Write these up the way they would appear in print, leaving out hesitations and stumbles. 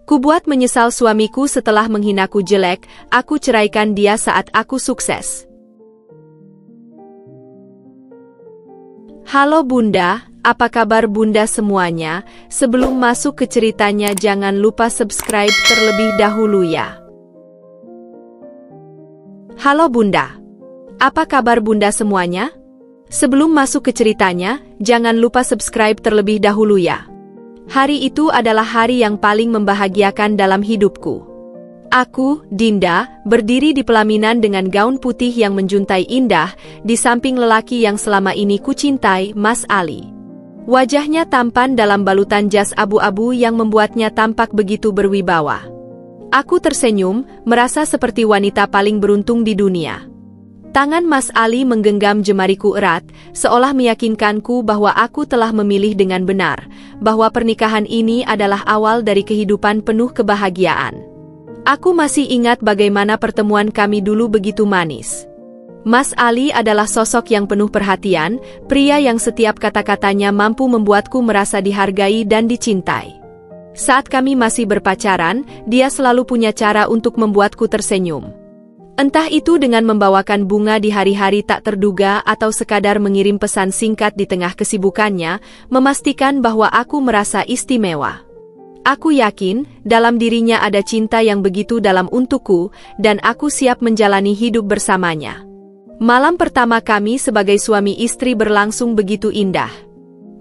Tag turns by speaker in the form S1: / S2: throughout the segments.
S1: Kubuat menyesal suamiku setelah menghinaku jelek, aku ceraikan dia saat aku sukses. Halo Bunda, apa kabar Bunda semuanya? Sebelum masuk ke ceritanya jangan lupa subscribe terlebih dahulu ya. Halo Bunda, apa kabar Bunda semuanya? Sebelum masuk ke ceritanya, jangan lupa subscribe terlebih dahulu ya. Hari itu adalah hari yang paling membahagiakan dalam hidupku. Aku, Dinda, berdiri di pelaminan dengan gaun putih yang menjuntai indah, di samping lelaki yang selama ini kucintai, Mas Ali. Wajahnya tampan dalam balutan jas abu-abu yang membuatnya tampak begitu berwibawa. Aku tersenyum, merasa seperti wanita paling beruntung di dunia. Tangan Mas Ali menggenggam jemariku erat, seolah meyakinkanku bahwa aku telah memilih dengan benar, bahwa pernikahan ini adalah awal dari kehidupan penuh kebahagiaan. Aku masih ingat bagaimana pertemuan kami dulu begitu manis. Mas Ali adalah sosok yang penuh perhatian, pria yang setiap kata-katanya mampu membuatku merasa dihargai dan dicintai. Saat kami masih berpacaran, dia selalu punya cara untuk membuatku tersenyum. Entah itu dengan membawakan bunga di hari-hari tak terduga atau sekadar mengirim pesan singkat di tengah kesibukannya, memastikan bahwa aku merasa istimewa. Aku yakin, dalam dirinya ada cinta yang begitu dalam untukku, dan aku siap menjalani hidup bersamanya. Malam pertama kami sebagai suami istri berlangsung begitu indah.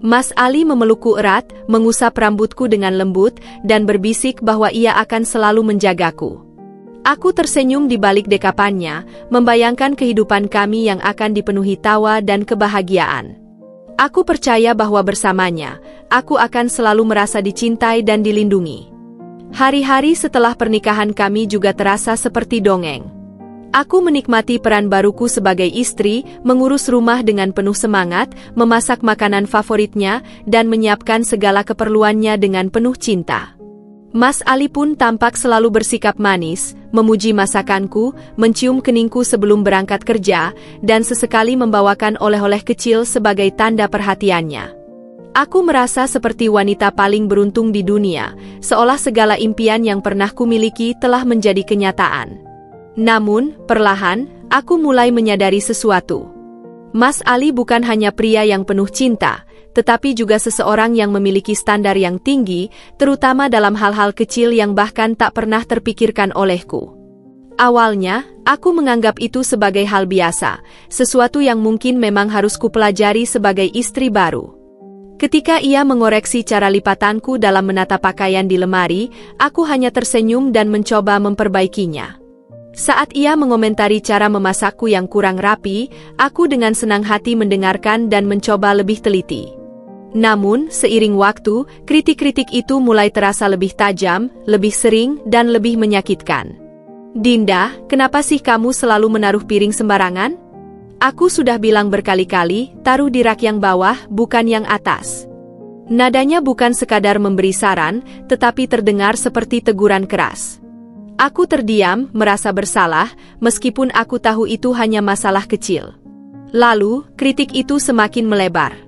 S1: Mas Ali memelukku erat, mengusap rambutku dengan lembut, dan berbisik bahwa ia akan selalu menjagaku. Aku tersenyum di balik dekapannya, membayangkan kehidupan kami yang akan dipenuhi tawa dan kebahagiaan. Aku percaya bahwa bersamanya, aku akan selalu merasa dicintai dan dilindungi. Hari-hari setelah pernikahan kami juga terasa seperti dongeng. Aku menikmati peran baruku sebagai istri, mengurus rumah dengan penuh semangat, memasak makanan favoritnya, dan menyiapkan segala keperluannya dengan penuh cinta. Mas Ali pun tampak selalu bersikap manis, memuji masakanku, mencium keningku sebelum berangkat kerja, dan sesekali membawakan oleh-oleh kecil sebagai tanda perhatiannya. Aku merasa seperti wanita paling beruntung di dunia, seolah segala impian yang pernah kumiliki telah menjadi kenyataan. Namun, perlahan, aku mulai menyadari sesuatu. Mas Ali bukan hanya pria yang penuh cinta, tetapi juga seseorang yang memiliki standar yang tinggi, terutama dalam hal-hal kecil yang bahkan tak pernah terpikirkan olehku. Awalnya, aku menganggap itu sebagai hal biasa, sesuatu yang mungkin memang harus kupelajari sebagai istri baru. Ketika ia mengoreksi cara lipatanku dalam menata pakaian di lemari, aku hanya tersenyum dan mencoba memperbaikinya. Saat ia mengomentari cara memasakku yang kurang rapi, aku dengan senang hati mendengarkan dan mencoba lebih teliti. Namun, seiring waktu, kritik-kritik itu mulai terasa lebih tajam, lebih sering, dan lebih menyakitkan. Dinda, kenapa sih kamu selalu menaruh piring sembarangan? Aku sudah bilang berkali-kali, taruh di rak yang bawah, bukan yang atas. Nadanya bukan sekadar memberi saran, tetapi terdengar seperti teguran keras. Aku terdiam, merasa bersalah, meskipun aku tahu itu hanya masalah kecil. Lalu, kritik itu semakin melebar.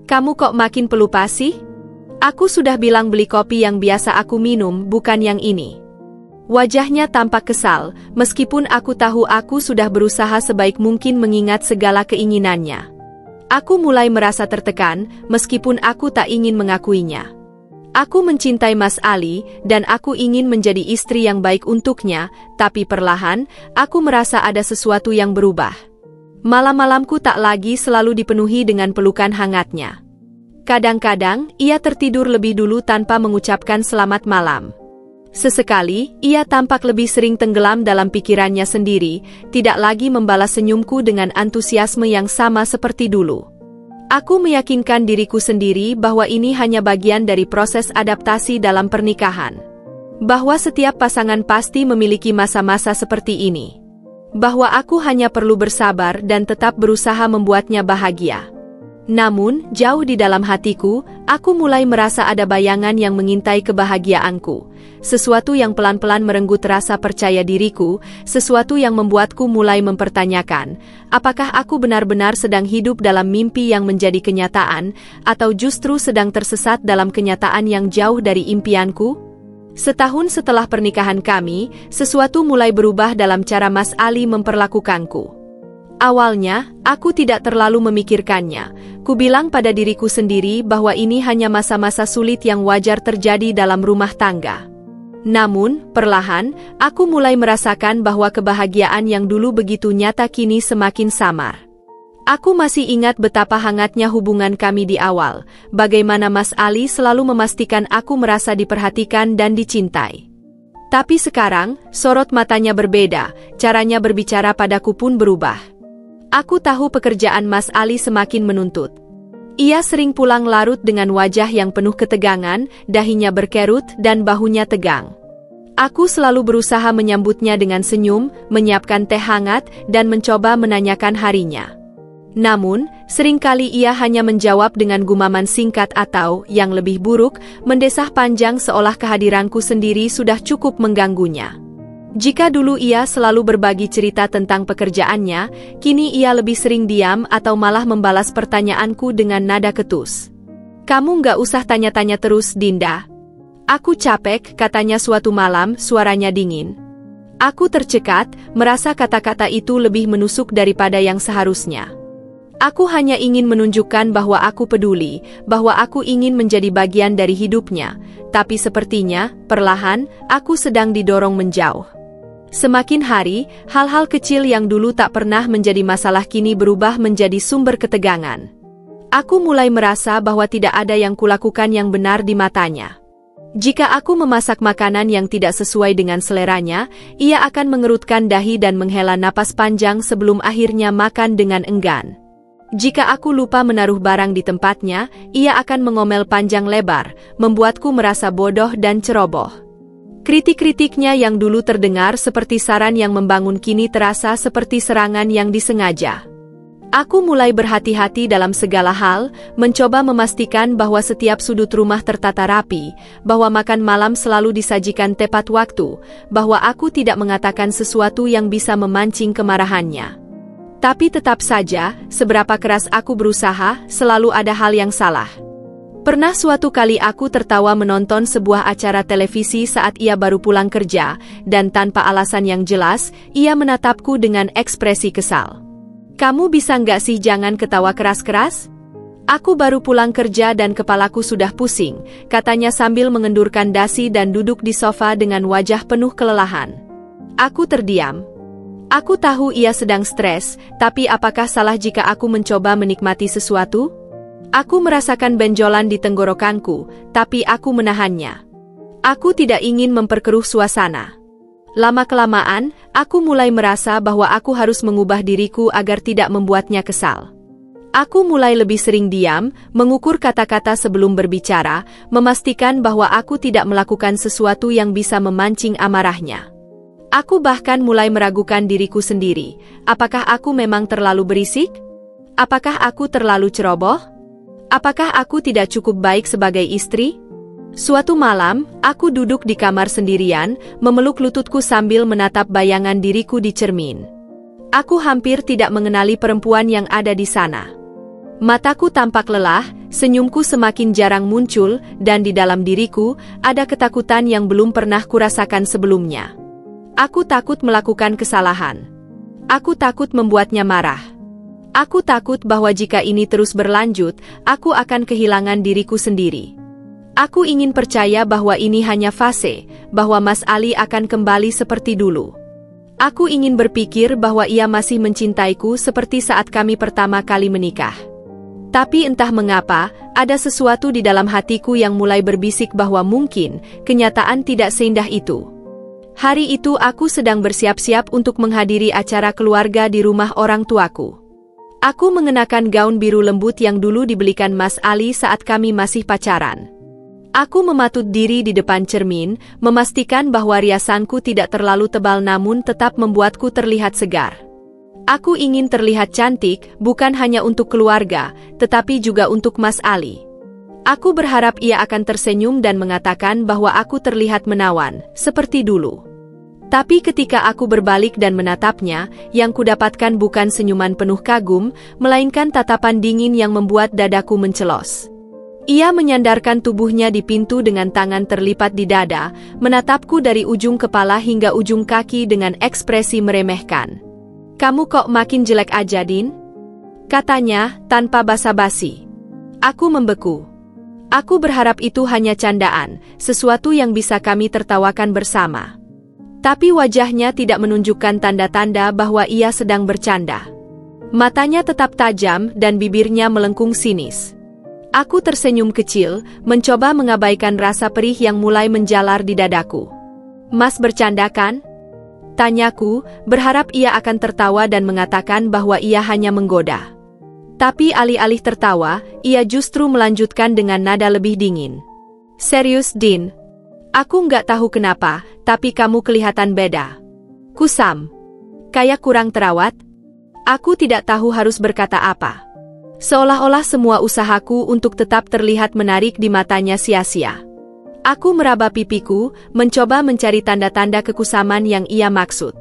S1: Kamu kok makin pelupa sih? Aku sudah bilang beli kopi yang biasa aku minum, bukan yang ini. Wajahnya tampak kesal, meskipun aku tahu aku sudah berusaha sebaik mungkin mengingat segala keinginannya. Aku mulai merasa tertekan, meskipun aku tak ingin mengakuinya. Aku mencintai Mas Ali, dan aku ingin menjadi istri yang baik untuknya, tapi perlahan, aku merasa ada sesuatu yang berubah. Malam-malamku tak lagi selalu dipenuhi dengan pelukan hangatnya. Kadang-kadang, ia tertidur lebih dulu tanpa mengucapkan selamat malam. Sesekali, ia tampak lebih sering tenggelam dalam pikirannya sendiri, tidak lagi membalas senyumku dengan antusiasme yang sama seperti dulu. Aku meyakinkan diriku sendiri bahwa ini hanya bagian dari proses adaptasi dalam pernikahan. Bahwa setiap pasangan pasti memiliki masa-masa seperti ini. Bahwa aku hanya perlu bersabar dan tetap berusaha membuatnya bahagia. Namun, jauh di dalam hatiku, aku mulai merasa ada bayangan yang mengintai kebahagiaanku. Sesuatu yang pelan-pelan merenggut rasa percaya diriku, sesuatu yang membuatku mulai mempertanyakan, apakah aku benar-benar sedang hidup dalam mimpi yang menjadi kenyataan, atau justru sedang tersesat dalam kenyataan yang jauh dari impianku? Setahun setelah pernikahan kami, sesuatu mulai berubah dalam cara Mas Ali memperlakukanku. Awalnya, aku tidak terlalu memikirkannya. Ku bilang pada diriku sendiri bahwa ini hanya masa-masa sulit yang wajar terjadi dalam rumah tangga. Namun, perlahan, aku mulai merasakan bahwa kebahagiaan yang dulu begitu nyata kini semakin samar. Aku masih ingat betapa hangatnya hubungan kami di awal, bagaimana Mas Ali selalu memastikan aku merasa diperhatikan dan dicintai. Tapi sekarang, sorot matanya berbeda, caranya berbicara padaku pun berubah. Aku tahu pekerjaan Mas Ali semakin menuntut. Ia sering pulang larut dengan wajah yang penuh ketegangan, dahinya berkerut dan bahunya tegang. Aku selalu berusaha menyambutnya dengan senyum, menyiapkan teh hangat, dan mencoba menanyakan harinya. Namun, seringkali ia hanya menjawab dengan gumaman singkat atau, yang lebih buruk, mendesah panjang seolah kehadiranku sendiri sudah cukup mengganggunya. Jika dulu ia selalu berbagi cerita tentang pekerjaannya, kini ia lebih sering diam atau malah membalas pertanyaanku dengan nada ketus. "Kamu nggak usah tanya-tanya terus, Dinda. Aku capek," katanya suatu malam, suaranya dingin. Aku tercekat, merasa kata-kata itu lebih menusuk daripada yang seharusnya. Aku hanya ingin menunjukkan bahwa aku peduli, bahwa aku ingin menjadi bagian dari hidupnya, tapi sepertinya, perlahan, aku sedang didorong menjauh. Semakin hari, hal-hal kecil yang dulu tak pernah menjadi masalah kini berubah menjadi sumber ketegangan. Aku mulai merasa bahwa tidak ada yang kulakukan yang benar di matanya. Jika aku memasak makanan yang tidak sesuai dengan seleranya, ia akan mengerutkan dahi dan menghela napas panjang sebelum akhirnya makan dengan enggan. Jika aku lupa menaruh barang di tempatnya, ia akan mengomel panjang lebar, membuatku merasa bodoh dan ceroboh. Kritik-kritiknya yang dulu terdengar seperti saran yang membangun kini terasa seperti serangan yang disengaja. Aku mulai berhati-hati dalam segala hal, mencoba memastikan bahwa setiap sudut rumah tertata rapi, bahwa makan malam selalu disajikan tepat waktu, bahwa aku tidak mengatakan sesuatu yang bisa memancing kemarahannya. Tapi tetap saja, seberapa keras aku berusaha, selalu ada hal yang salah. Pernah suatu kali aku tertawa menonton sebuah acara televisi saat ia baru pulang kerja, dan tanpa alasan yang jelas, ia menatapku dengan ekspresi kesal. "Kamu bisa nggak sih jangan ketawa keras-keras? Aku baru pulang kerja dan kepalaku sudah pusing," katanya sambil mengendurkan dasi dan duduk di sofa dengan wajah penuh kelelahan. Aku terdiam. Aku tahu ia sedang stres, tapi apakah salah jika aku mencoba menikmati sesuatu? Aku merasakan benjolan di tenggorokanku, tapi aku menahannya. Aku tidak ingin memperkeruh suasana. Lama-kelamaan, aku mulai merasa bahwa aku harus mengubah diriku agar tidak membuatnya kesal. Aku mulai lebih sering diam, mengukur kata-kata sebelum berbicara, memastikan bahwa aku tidak melakukan sesuatu yang bisa memancing amarahnya. Aku bahkan mulai meragukan diriku sendiri. Apakah aku memang terlalu berisik? Apakah aku terlalu ceroboh? Apakah aku tidak cukup baik sebagai istri? Suatu malam, aku duduk di kamar sendirian, memeluk lututku sambil menatap bayangan diriku di cermin. Aku hampir tidak mengenali perempuan yang ada di sana. Mataku tampak lelah, senyumku semakin jarang muncul, dan di dalam diriku, ada ketakutan yang belum pernah kurasakan sebelumnya. Aku takut melakukan kesalahan. Aku takut membuatnya marah. Aku takut bahwa jika ini terus berlanjut, aku akan kehilangan diriku sendiri. Aku ingin percaya bahwa ini hanya fase, bahwa Mas Ali akan kembali seperti dulu. Aku ingin berpikir bahwa ia masih mencintaiku seperti saat kami pertama kali menikah. Tapi entah mengapa, ada sesuatu di dalam hatiku yang mulai berbisik bahwa mungkin kenyataan tidak seindah itu. Hari itu aku sedang bersiap-siap untuk menghadiri acara keluarga di rumah orang tuaku. Aku mengenakan gaun biru lembut yang dulu dibelikan Mas Ali saat kami masih pacaran. Aku mematut diri di depan cermin, memastikan bahwa riasanku tidak terlalu tebal namun tetap membuatku terlihat segar. Aku ingin terlihat cantik, bukan hanya untuk keluarga, tetapi juga untuk Mas Ali. Aku berharap ia akan tersenyum dan mengatakan bahwa aku terlihat menawan, seperti dulu. Tapi ketika aku berbalik dan menatapnya, yang kudapatkan bukan senyuman penuh kagum, melainkan tatapan dingin yang membuat dadaku mencelos. Ia menyandarkan tubuhnya di pintu dengan tangan terlipat di dada, menatapku dari ujung kepala hingga ujung kaki dengan ekspresi meremehkan. "Kamu kok makin jelek aja, Din?" katanya, tanpa basa-basi. Aku membeku. Aku berharap itu hanya candaan, sesuatu yang bisa kami tertawakan bersama. Tapi wajahnya tidak menunjukkan tanda-tanda bahwa ia sedang bercanda. Matanya tetap tajam dan bibirnya melengkung sinis. Aku tersenyum kecil, mencoba mengabaikan rasa perih yang mulai menjalar di dadaku. "Mas bercanda kan?" tanyaku, berharap ia akan tertawa dan mengatakan bahwa ia hanya menggoda. Tapi alih-alih tertawa, ia justru melanjutkan dengan nada lebih dingin. "Serius, Din? Aku nggak tahu kenapa, tapi kamu kelihatan beda. Kusam. Kayak kurang terawat." Aku tidak tahu harus berkata apa. Seolah-olah semua usahaku untuk tetap terlihat menarik di matanya sia-sia. Aku meraba pipiku, mencoba mencari tanda-tanda kekusaman yang ia maksud.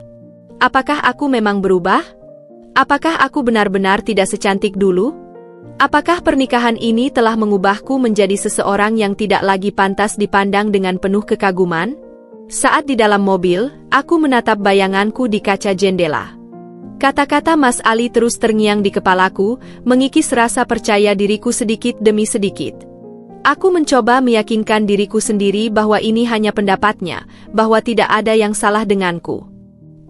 S1: Apakah aku memang berubah? Apakah aku benar-benar tidak secantik dulu? Apakah pernikahan ini telah mengubahku menjadi seseorang yang tidak lagi pantas dipandang dengan penuh kekaguman? Saat di dalam mobil, aku menatap bayanganku di kaca jendela. Kata-kata Mas Ali terus terngiang di kepalaku, mengikis rasa percaya diriku sedikit demi sedikit. Aku mencoba meyakinkan diriku sendiri bahwa ini hanya pendapatnya, bahwa tidak ada yang salah denganku.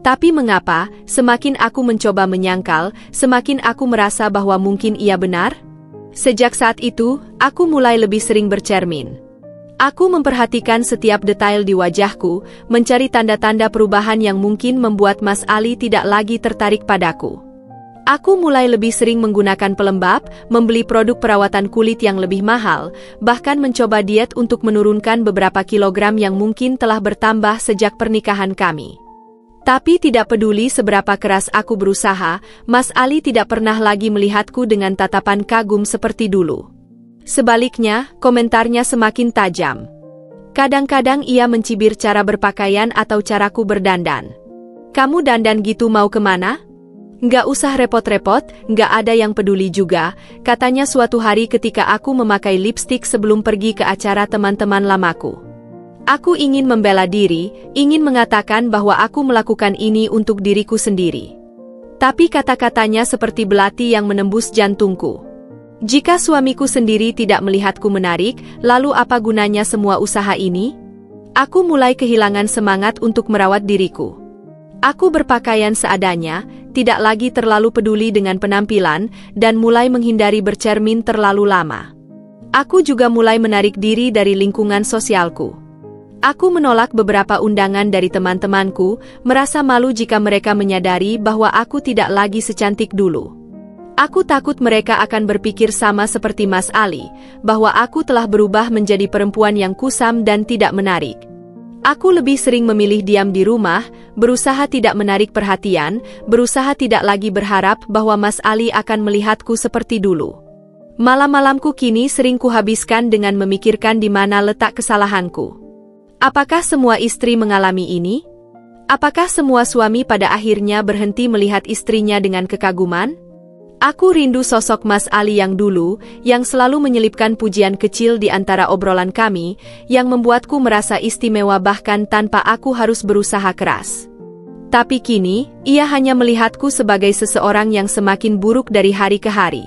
S1: Tapi mengapa, semakin aku mencoba menyangkal, semakin aku merasa bahwa mungkin ia benar? Sejak saat itu, aku mulai lebih sering bercermin. Aku memperhatikan setiap detail di wajahku, mencari tanda-tanda perubahan yang mungkin membuat Mas Ali tidak lagi tertarik padaku. Aku mulai lebih sering menggunakan pelembab, membeli produk perawatan kulit yang lebih mahal, bahkan mencoba diet untuk menurunkan beberapa kilogram yang mungkin telah bertambah sejak pernikahan kami. Tapi tidak peduli seberapa keras aku berusaha, Mas Ali tidak pernah lagi melihatku dengan tatapan kagum seperti dulu. Sebaliknya, komentarnya semakin tajam. Kadang-kadang ia mencibir cara berpakaian atau caraku berdandan. "Kamu dandan gitu mau kemana? Nggak usah repot-repot, nggak ada yang peduli juga," katanya suatu hari ketika aku memakai lipstik sebelum pergi ke acara teman-teman lamaku. Aku ingin membela diri, ingin mengatakan bahwa aku melakukan ini untuk diriku sendiri. Tapi kata-katanya seperti belati yang menembus jantungku. Jika suamiku sendiri tidak melihatku menarik, lalu apa gunanya semua usaha ini? Aku mulai kehilangan semangat untuk merawat diriku. Aku berpakaian seadanya, tidak lagi terlalu peduli dengan penampilan, dan mulai menghindari bercermin terlalu lama. Aku juga mulai menarik diri dari lingkungan sosialku. Aku menolak beberapa undangan dari teman-temanku, merasa malu jika mereka menyadari bahwa aku tidak lagi secantik dulu. Aku takut mereka akan berpikir sama seperti Mas Ali, bahwa aku telah berubah menjadi perempuan yang kusam dan tidak menarik. Aku lebih sering memilih diam di rumah, berusaha tidak menarik perhatian, berusaha tidak lagi berharap bahwa Mas Ali akan melihatku seperti dulu. Malam-malamku kini sering kuhabiskan dengan memikirkan di mana letak kesalahanku. Apakah semua istri mengalami ini? Apakah semua suami pada akhirnya berhenti melihat istrinya dengan kekaguman? Aku rindu sosok Mas Ali yang dulu, yang selalu menyelipkan pujian kecil di antara obrolan kami, yang membuatku merasa istimewa bahkan tanpa aku harus berusaha keras. Tapi kini, ia hanya melihatku sebagai seseorang yang semakin buruk dari hari ke hari.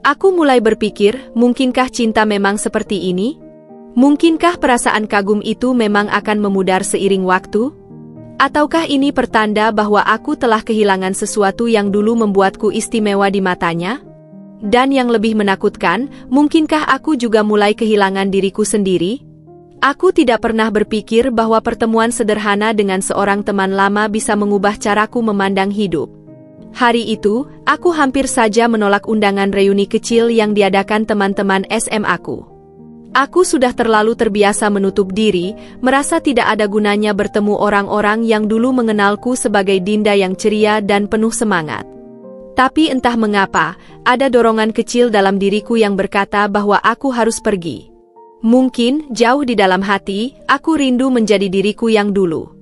S1: Aku mulai berpikir, mungkinkah cinta memang seperti ini? Mungkinkah perasaan kagum itu memang akan memudar seiring waktu? Ataukah ini pertanda bahwa aku telah kehilangan sesuatu yang dulu membuatku istimewa di matanya? Dan yang lebih menakutkan, mungkinkah aku juga mulai kehilangan diriku sendiri? Aku tidak pernah berpikir bahwa pertemuan sederhana dengan seorang teman lama bisa mengubah caraku memandang hidup. Hari itu, aku hampir saja menolak undangan reuni kecil yang diadakan teman-teman SMA-ku. Aku sudah terlalu terbiasa menutup diri, merasa tidak ada gunanya bertemu orang-orang yang dulu mengenalku sebagai Dinda yang ceria dan penuh semangat. Tapi entah mengapa, ada dorongan kecil dalam diriku yang berkata bahwa aku harus pergi. Mungkin, jauh di dalam hati, aku rindu menjadi diriku yang dulu.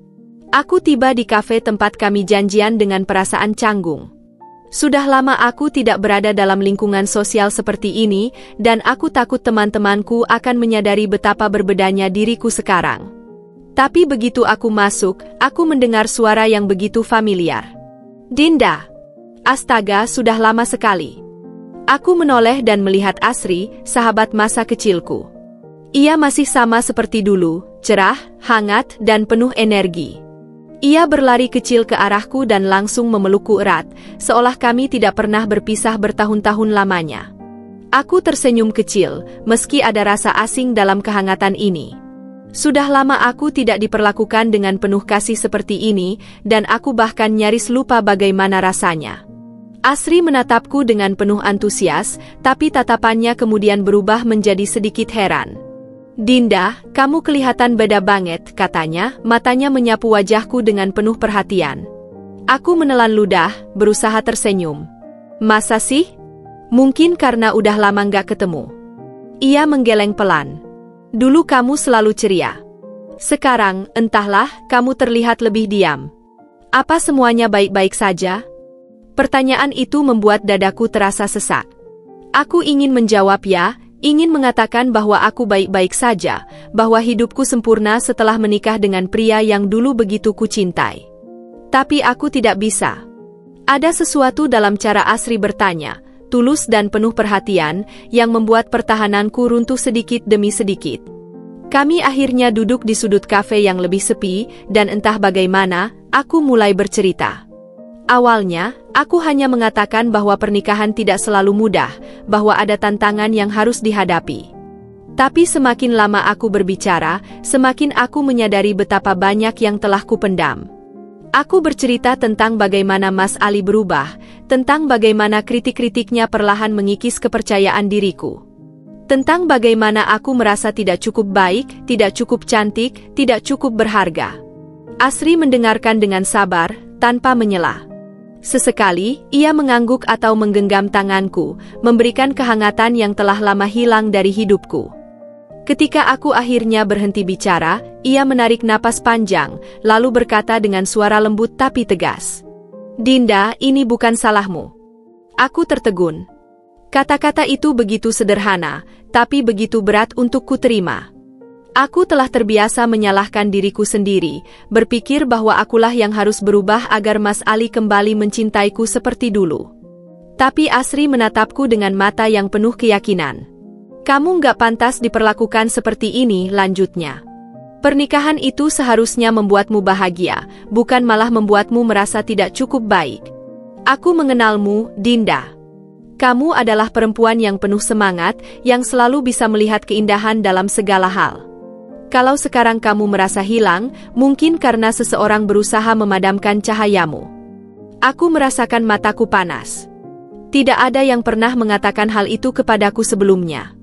S1: Aku tiba di kafe tempat kami janjian dengan perasaan canggung. Sudah lama aku tidak berada dalam lingkungan sosial seperti ini, dan aku takut teman-temanku akan menyadari betapa berbedanya diriku sekarang. Tapi begitu aku masuk, aku mendengar suara yang begitu familiar. Dinda! Astaga, sudah lama sekali. Aku menoleh dan melihat Asri, sahabat masa kecilku. Ia masih sama seperti dulu, cerah, hangat, dan penuh energi. Ia berlari kecil ke arahku dan langsung memelukku erat, seolah kami tidak pernah berpisah bertahun-tahun lamanya. Aku tersenyum kecil, meski ada rasa asing dalam kehangatan ini. Sudah lama aku tidak diperlakukan dengan penuh kasih seperti ini, dan aku bahkan nyaris lupa bagaimana rasanya. Asri menatapku dengan penuh antusias, tapi tatapannya kemudian berubah menjadi sedikit heran. Dinda, kamu kelihatan beda banget, katanya, matanya menyapu wajahku dengan penuh perhatian. Aku menelan ludah, berusaha tersenyum. Masa sih? Mungkin karena udah lama nggak ketemu. Ia menggeleng pelan. Dulu kamu selalu ceria. Sekarang, entahlah, kamu terlihat lebih diam. Apa semuanya baik-baik saja? Pertanyaan itu membuat dadaku terasa sesak. Aku ingin menjawab ya, ingin mengatakan bahwa aku baik-baik saja, bahwa hidupku sempurna setelah menikah dengan pria yang dulu begitu kucintai. Tapi aku tidak bisa. Ada sesuatu dalam cara Asri bertanya, tulus dan penuh perhatian, yang membuat pertahananku runtuh sedikit demi sedikit. Kami akhirnya duduk di sudut kafe yang lebih sepi, dan entah bagaimana, aku mulai bercerita. Awalnya, aku hanya mengatakan bahwa pernikahan tidak selalu mudah, bahwa ada tantangan yang harus dihadapi. Tapi semakin lama aku berbicara, semakin aku menyadari betapa banyak yang telah kupendam. Aku bercerita tentang bagaimana Mas Ali berubah, tentang bagaimana kritik-kritiknya perlahan mengikis kepercayaan diriku. Tentang bagaimana aku merasa tidak cukup baik, tidak cukup cantik, tidak cukup berharga. Asri mendengarkan dengan sabar, tanpa menyela. Sesekali, ia mengangguk atau menggenggam tanganku, memberikan kehangatan yang telah lama hilang dari hidupku. Ketika aku akhirnya berhenti bicara, ia menarik napas panjang, lalu berkata dengan suara lembut tapi tegas. Dinda, ini bukan salahmu. Aku tertegun. Kata-kata itu begitu sederhana, tapi begitu berat untuk kuterima. Aku telah terbiasa menyalahkan diriku sendiri, berpikir bahwa akulah yang harus berubah agar Mas Ali kembali mencintaiku seperti dulu. Tapi Asri menatapku dengan mata yang penuh keyakinan. Kamu nggak pantas diperlakukan seperti ini, lanjutnya. Pernikahan itu seharusnya membuatmu bahagia, bukan malah membuatmu merasa tidak cukup baik. Aku mengenalmu, Dinda. Kamu adalah perempuan yang penuh semangat, yang selalu bisa melihat keindahan dalam segala hal. Kalau sekarang kamu merasa hilang, mungkin karena seseorang berusaha memadamkan cahayamu. Aku merasakan mataku panas. Tidak ada yang pernah mengatakan hal itu kepadaku sebelumnya.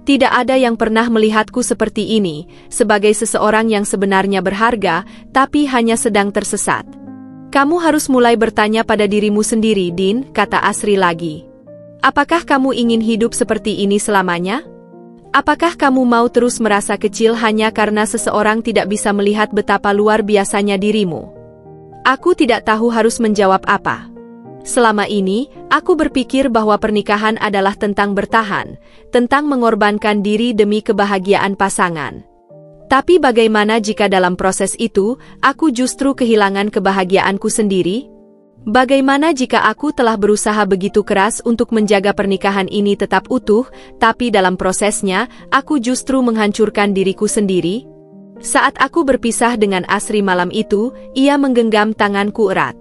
S1: Tidak ada yang pernah melihatku seperti ini, sebagai seseorang yang sebenarnya berharga, tapi hanya sedang tersesat. Kamu harus mulai bertanya pada dirimu sendiri, Din, kata Asri lagi. Apakah kamu ingin hidup seperti ini selamanya? Apakah kamu mau terus merasa kecil hanya karena seseorang tidak bisa melihat betapa luar biasanya dirimu? Aku tidak tahu harus menjawab apa. Selama ini, aku berpikir bahwa pernikahan adalah tentang bertahan, tentang mengorbankan diri demi kebahagiaan pasangan. Tapi bagaimana jika dalam proses itu, aku justru kehilangan kebahagiaanku sendiri? Bagaimana jika aku telah berusaha begitu keras untuk menjaga pernikahan ini tetap utuh, tapi dalam prosesnya, aku justru menghancurkan diriku sendiri? Saat aku berpisah dengan Asri malam itu, ia menggenggam tanganku erat.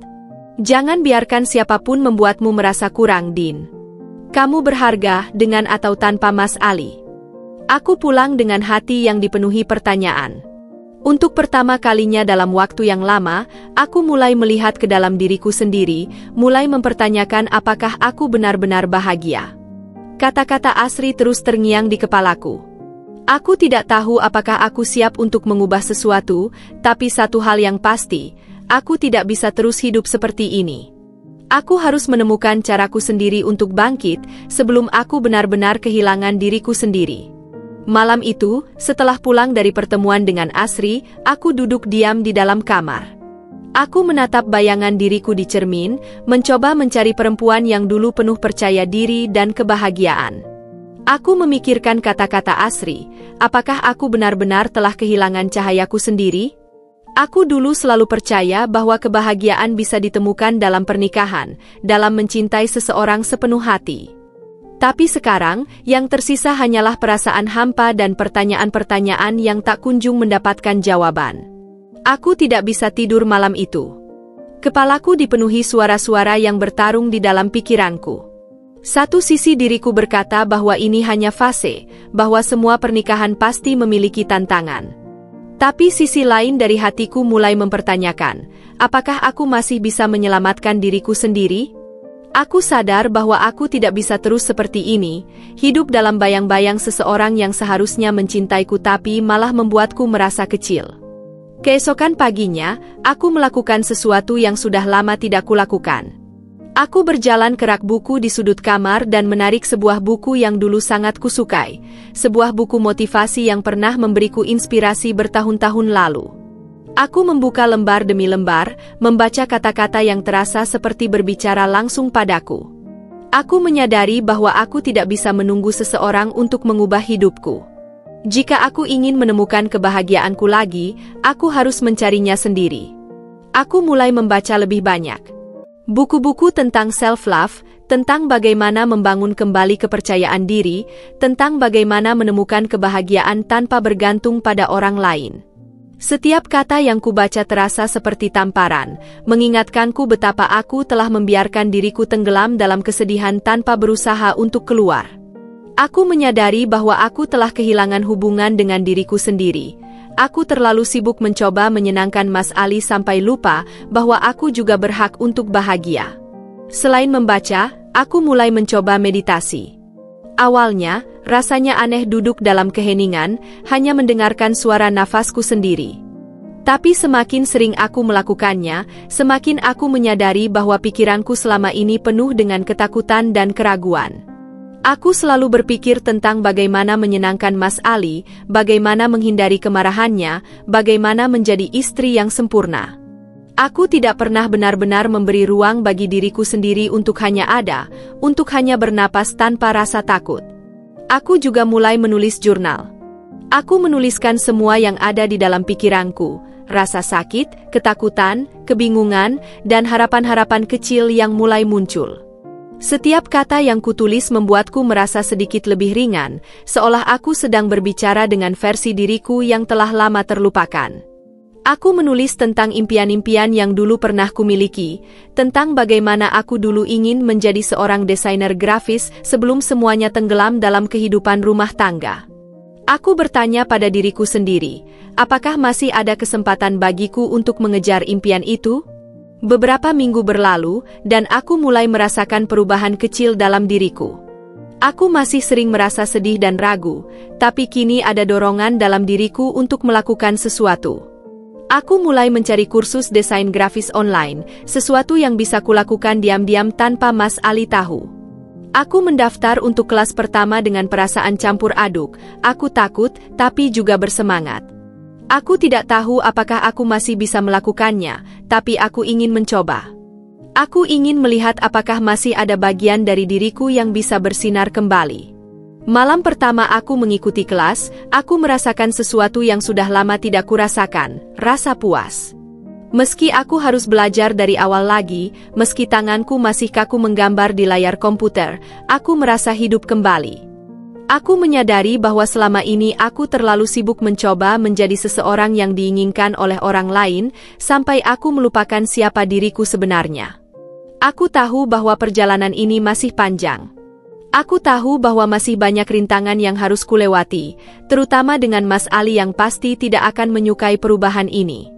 S1: Jangan biarkan siapapun membuatmu merasa kurang, Din. Kamu berharga, dengan atau tanpa Mas Ali. Aku pulang dengan hati yang dipenuhi pertanyaan. Untuk pertama kalinya dalam waktu yang lama, aku mulai melihat ke dalam diriku sendiri, mulai mempertanyakan apakah aku benar-benar bahagia. Kata-kata Asri terus terngiang di kepalaku. Aku tidak tahu apakah aku siap untuk mengubah sesuatu, tapi satu hal yang pasti, aku tidak bisa terus hidup seperti ini. Aku harus menemukan caraku sendiri untuk bangkit, sebelum aku benar-benar kehilangan diriku sendiri. Malam itu, setelah pulang dari pertemuan dengan Asri, aku duduk diam di dalam kamar. Aku menatap bayangan diriku di cermin, mencoba mencari perempuan yang dulu penuh percaya diri dan kebahagiaan. Aku memikirkan kata-kata Asri, apakah aku benar-benar telah kehilangan cahayaku sendiri? Aku dulu selalu percaya bahwa kebahagiaan bisa ditemukan dalam pernikahan, dalam mencintai seseorang sepenuh hati. Tapi sekarang, yang tersisa hanyalah perasaan hampa dan pertanyaan-pertanyaan yang tak kunjung mendapatkan jawaban. Aku tidak bisa tidur malam itu. Kepalaku dipenuhi suara-suara yang bertarung di dalam pikiranku. Satu sisi diriku berkata bahwa ini hanya fase, bahwa semua pernikahan pasti memiliki tantangan. Tapi sisi lain dari hatiku mulai mempertanyakan, apakah aku masih bisa menyelamatkan diriku sendiri? Aku sadar bahwa aku tidak bisa terus seperti ini, hidup dalam bayang-bayang seseorang yang seharusnya mencintaiku tapi malah membuatku merasa kecil. Keesokan paginya, aku melakukan sesuatu yang sudah lama tidak kulakukan. Aku berjalan ke rak buku di sudut kamar dan menarik sebuah buku yang dulu sangat kusukai, sebuah buku motivasi yang pernah memberiku inspirasi bertahun-tahun lalu. Aku membuka lembar demi lembar, membaca kata-kata yang terasa seperti berbicara langsung padaku. Aku menyadari bahwa aku tidak bisa menunggu seseorang untuk mengubah hidupku. Jika aku ingin menemukan kebahagiaanku lagi, aku harus mencarinya sendiri. Aku mulai membaca lebih banyak. Buku-buku tentang self-love, tentang bagaimana membangun kembali kepercayaan diri, tentang bagaimana menemukan kebahagiaan tanpa bergantung pada orang lain. Setiap kata yang kubaca terasa seperti tamparan, mengingatkanku betapa aku telah membiarkan diriku tenggelam dalam kesedihan tanpa berusaha untuk keluar. Aku menyadari bahwa aku telah kehilangan hubungan dengan diriku sendiri. Aku terlalu sibuk mencoba menyenangkan Mas Ali sampai lupa bahwa aku juga berhak untuk bahagia. Selain membaca, aku mulai mencoba meditasi. Awalnya, rasanya aneh duduk dalam keheningan, hanya mendengarkan suara nafasku sendiri. Tapi semakin sering aku melakukannya, semakin aku menyadari bahwa pikiranku selama ini penuh dengan ketakutan dan keraguan. Aku selalu berpikir tentang bagaimana menyenangkan Mas Ali, bagaimana menghindari kemarahannya, bagaimana menjadi istri yang sempurna. Aku tidak pernah benar-benar memberi ruang bagi diriku sendiri untuk hanya ada, untuk hanya bernapas tanpa rasa takut. Aku juga mulai menulis jurnal. Aku menuliskan semua yang ada di dalam pikiranku, rasa sakit, ketakutan, kebingungan, dan harapan-harapan kecil yang mulai muncul. Setiap kata yang kutulis membuatku merasa sedikit lebih ringan, seolah aku sedang berbicara dengan versi diriku yang telah lama terlupakan. Aku menulis tentang impian-impian yang dulu pernah kumiliki, tentang bagaimana aku dulu ingin menjadi seorang desainer grafis sebelum semuanya tenggelam dalam kehidupan rumah tangga. Aku bertanya pada diriku sendiri, apakah masih ada kesempatan bagiku untuk mengejar impian itu? Beberapa minggu berlalu, dan aku mulai merasakan perubahan kecil dalam diriku. Aku masih sering merasa sedih dan ragu, tapi kini ada dorongan dalam diriku untuk melakukan sesuatu. Aku mulai mencari kursus desain grafis online, sesuatu yang bisa kulakukan diam-diam tanpa Mas Ali tahu. Aku mendaftar untuk kelas pertama dengan perasaan campur aduk, aku takut, tapi juga bersemangat. Aku tidak tahu apakah aku masih bisa melakukannya, tapi aku ingin mencoba. Aku ingin melihat apakah masih ada bagian dari diriku yang bisa bersinar kembali. Malam pertama aku mengikuti kelas, aku merasakan sesuatu yang sudah lama tidak kurasakan, rasa puas. Meski aku harus belajar dari awal lagi, meski tanganku masih kaku menggambar di layar komputer, aku merasa hidup kembali. Aku menyadari bahwa selama ini aku terlalu sibuk mencoba menjadi seseorang yang diinginkan oleh orang lain, sampai aku melupakan siapa diriku sebenarnya. Aku tahu bahwa perjalanan ini masih panjang. Aku tahu bahwa masih banyak rintangan yang harus kulewati, terutama dengan Mas Ali yang pasti tidak akan menyukai perubahan ini.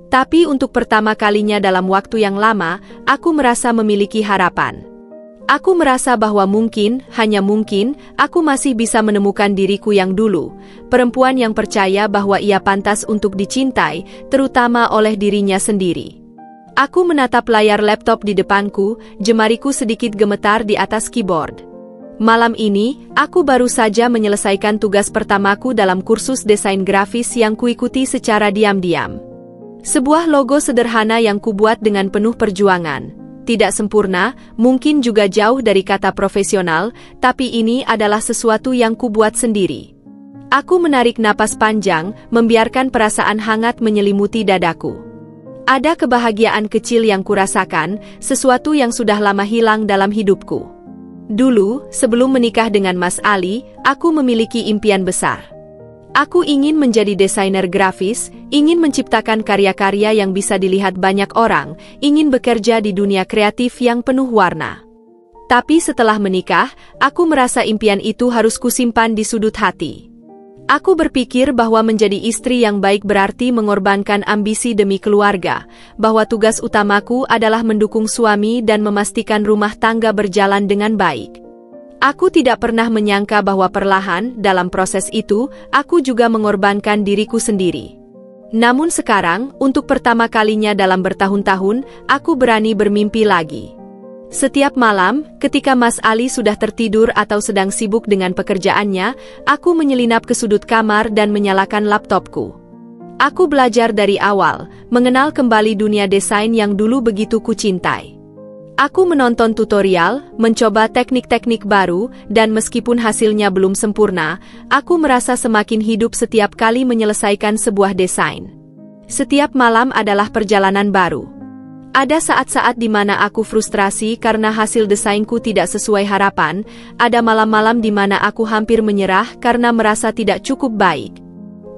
S1: Tapi untuk pertama kalinya dalam waktu yang lama, aku merasa memiliki harapan. Aku merasa bahwa mungkin, hanya mungkin, aku masih bisa menemukan diriku yang dulu, perempuan yang percaya bahwa ia pantas untuk dicintai, terutama oleh dirinya sendiri. Aku menatap layar laptop di depanku, jemariku sedikit gemetar di atas keyboard. Malam ini, aku baru saja menyelesaikan tugas pertamaku dalam kursus desain grafis yang kuikuti secara diam-diam. Sebuah logo sederhana yang kubuat dengan penuh perjuangan. Tidak sempurna, mungkin juga jauh dari kata profesional, tapi ini adalah sesuatu yang kubuat sendiri. Aku menarik napas panjang, membiarkan perasaan hangat menyelimuti dadaku. Ada kebahagiaan kecil yang kurasakan, sesuatu yang sudah lama hilang dalam hidupku. Dulu, sebelum menikah dengan Mas Ali, aku memiliki impian besar. Aku ingin menjadi desainer grafis, ingin menciptakan karya-karya yang bisa dilihat banyak orang, ingin bekerja di dunia kreatif yang penuh warna. Tapi setelah menikah, aku merasa impian itu harus kusimpan di sudut hati. Aku berpikir bahwa menjadi istri yang baik berarti mengorbankan ambisi demi keluarga, bahwa tugas utamaku adalah mendukung suami dan memastikan rumah tangga berjalan dengan baik. Aku tidak pernah menyangka bahwa perlahan, dalam proses itu, aku juga mengorbankan diriku sendiri. Namun sekarang, untuk pertama kalinya dalam bertahun-tahun, aku berani bermimpi lagi. Setiap malam, ketika Mas Ali sudah tertidur atau sedang sibuk dengan pekerjaannya, aku menyelinap ke sudut kamar dan menyalakan laptopku. Aku belajar dari awal, mengenal kembali dunia desain yang dulu begitu kucintai. Aku menonton tutorial, mencoba teknik-teknik baru, dan meskipun hasilnya belum sempurna, aku merasa semakin hidup setiap kali menyelesaikan sebuah desain. Setiap malam adalah perjalanan baru. Ada saat-saat di mana aku frustrasi karena hasil desainku tidak sesuai harapan, ada malam-malam di mana aku hampir menyerah karena merasa tidak cukup baik.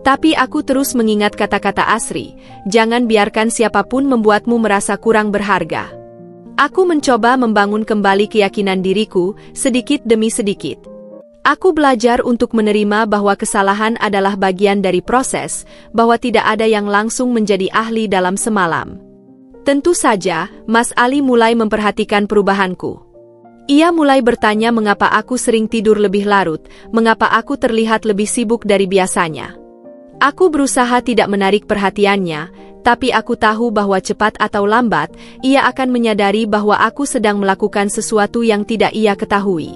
S1: Tapi aku terus mengingat kata-kata Asri, jangan biarkan siapapun membuatmu merasa kurang berharga. Aku mencoba membangun kembali keyakinan diriku, sedikit demi sedikit. Aku belajar untuk menerima bahwa kesalahan adalah bagian dari proses, bahwa tidak ada yang langsung menjadi ahli dalam semalam. Tentu saja, Mas Ali mulai memperhatikan perubahanku. Ia mulai bertanya mengapa aku sering tidur lebih larut, mengapa aku terlihat lebih sibuk dari biasanya. Aku berusaha tidak menarik perhatiannya, tapi aku tahu bahwa cepat atau lambat, ia akan menyadari bahwa aku sedang melakukan sesuatu yang tidak ia ketahui.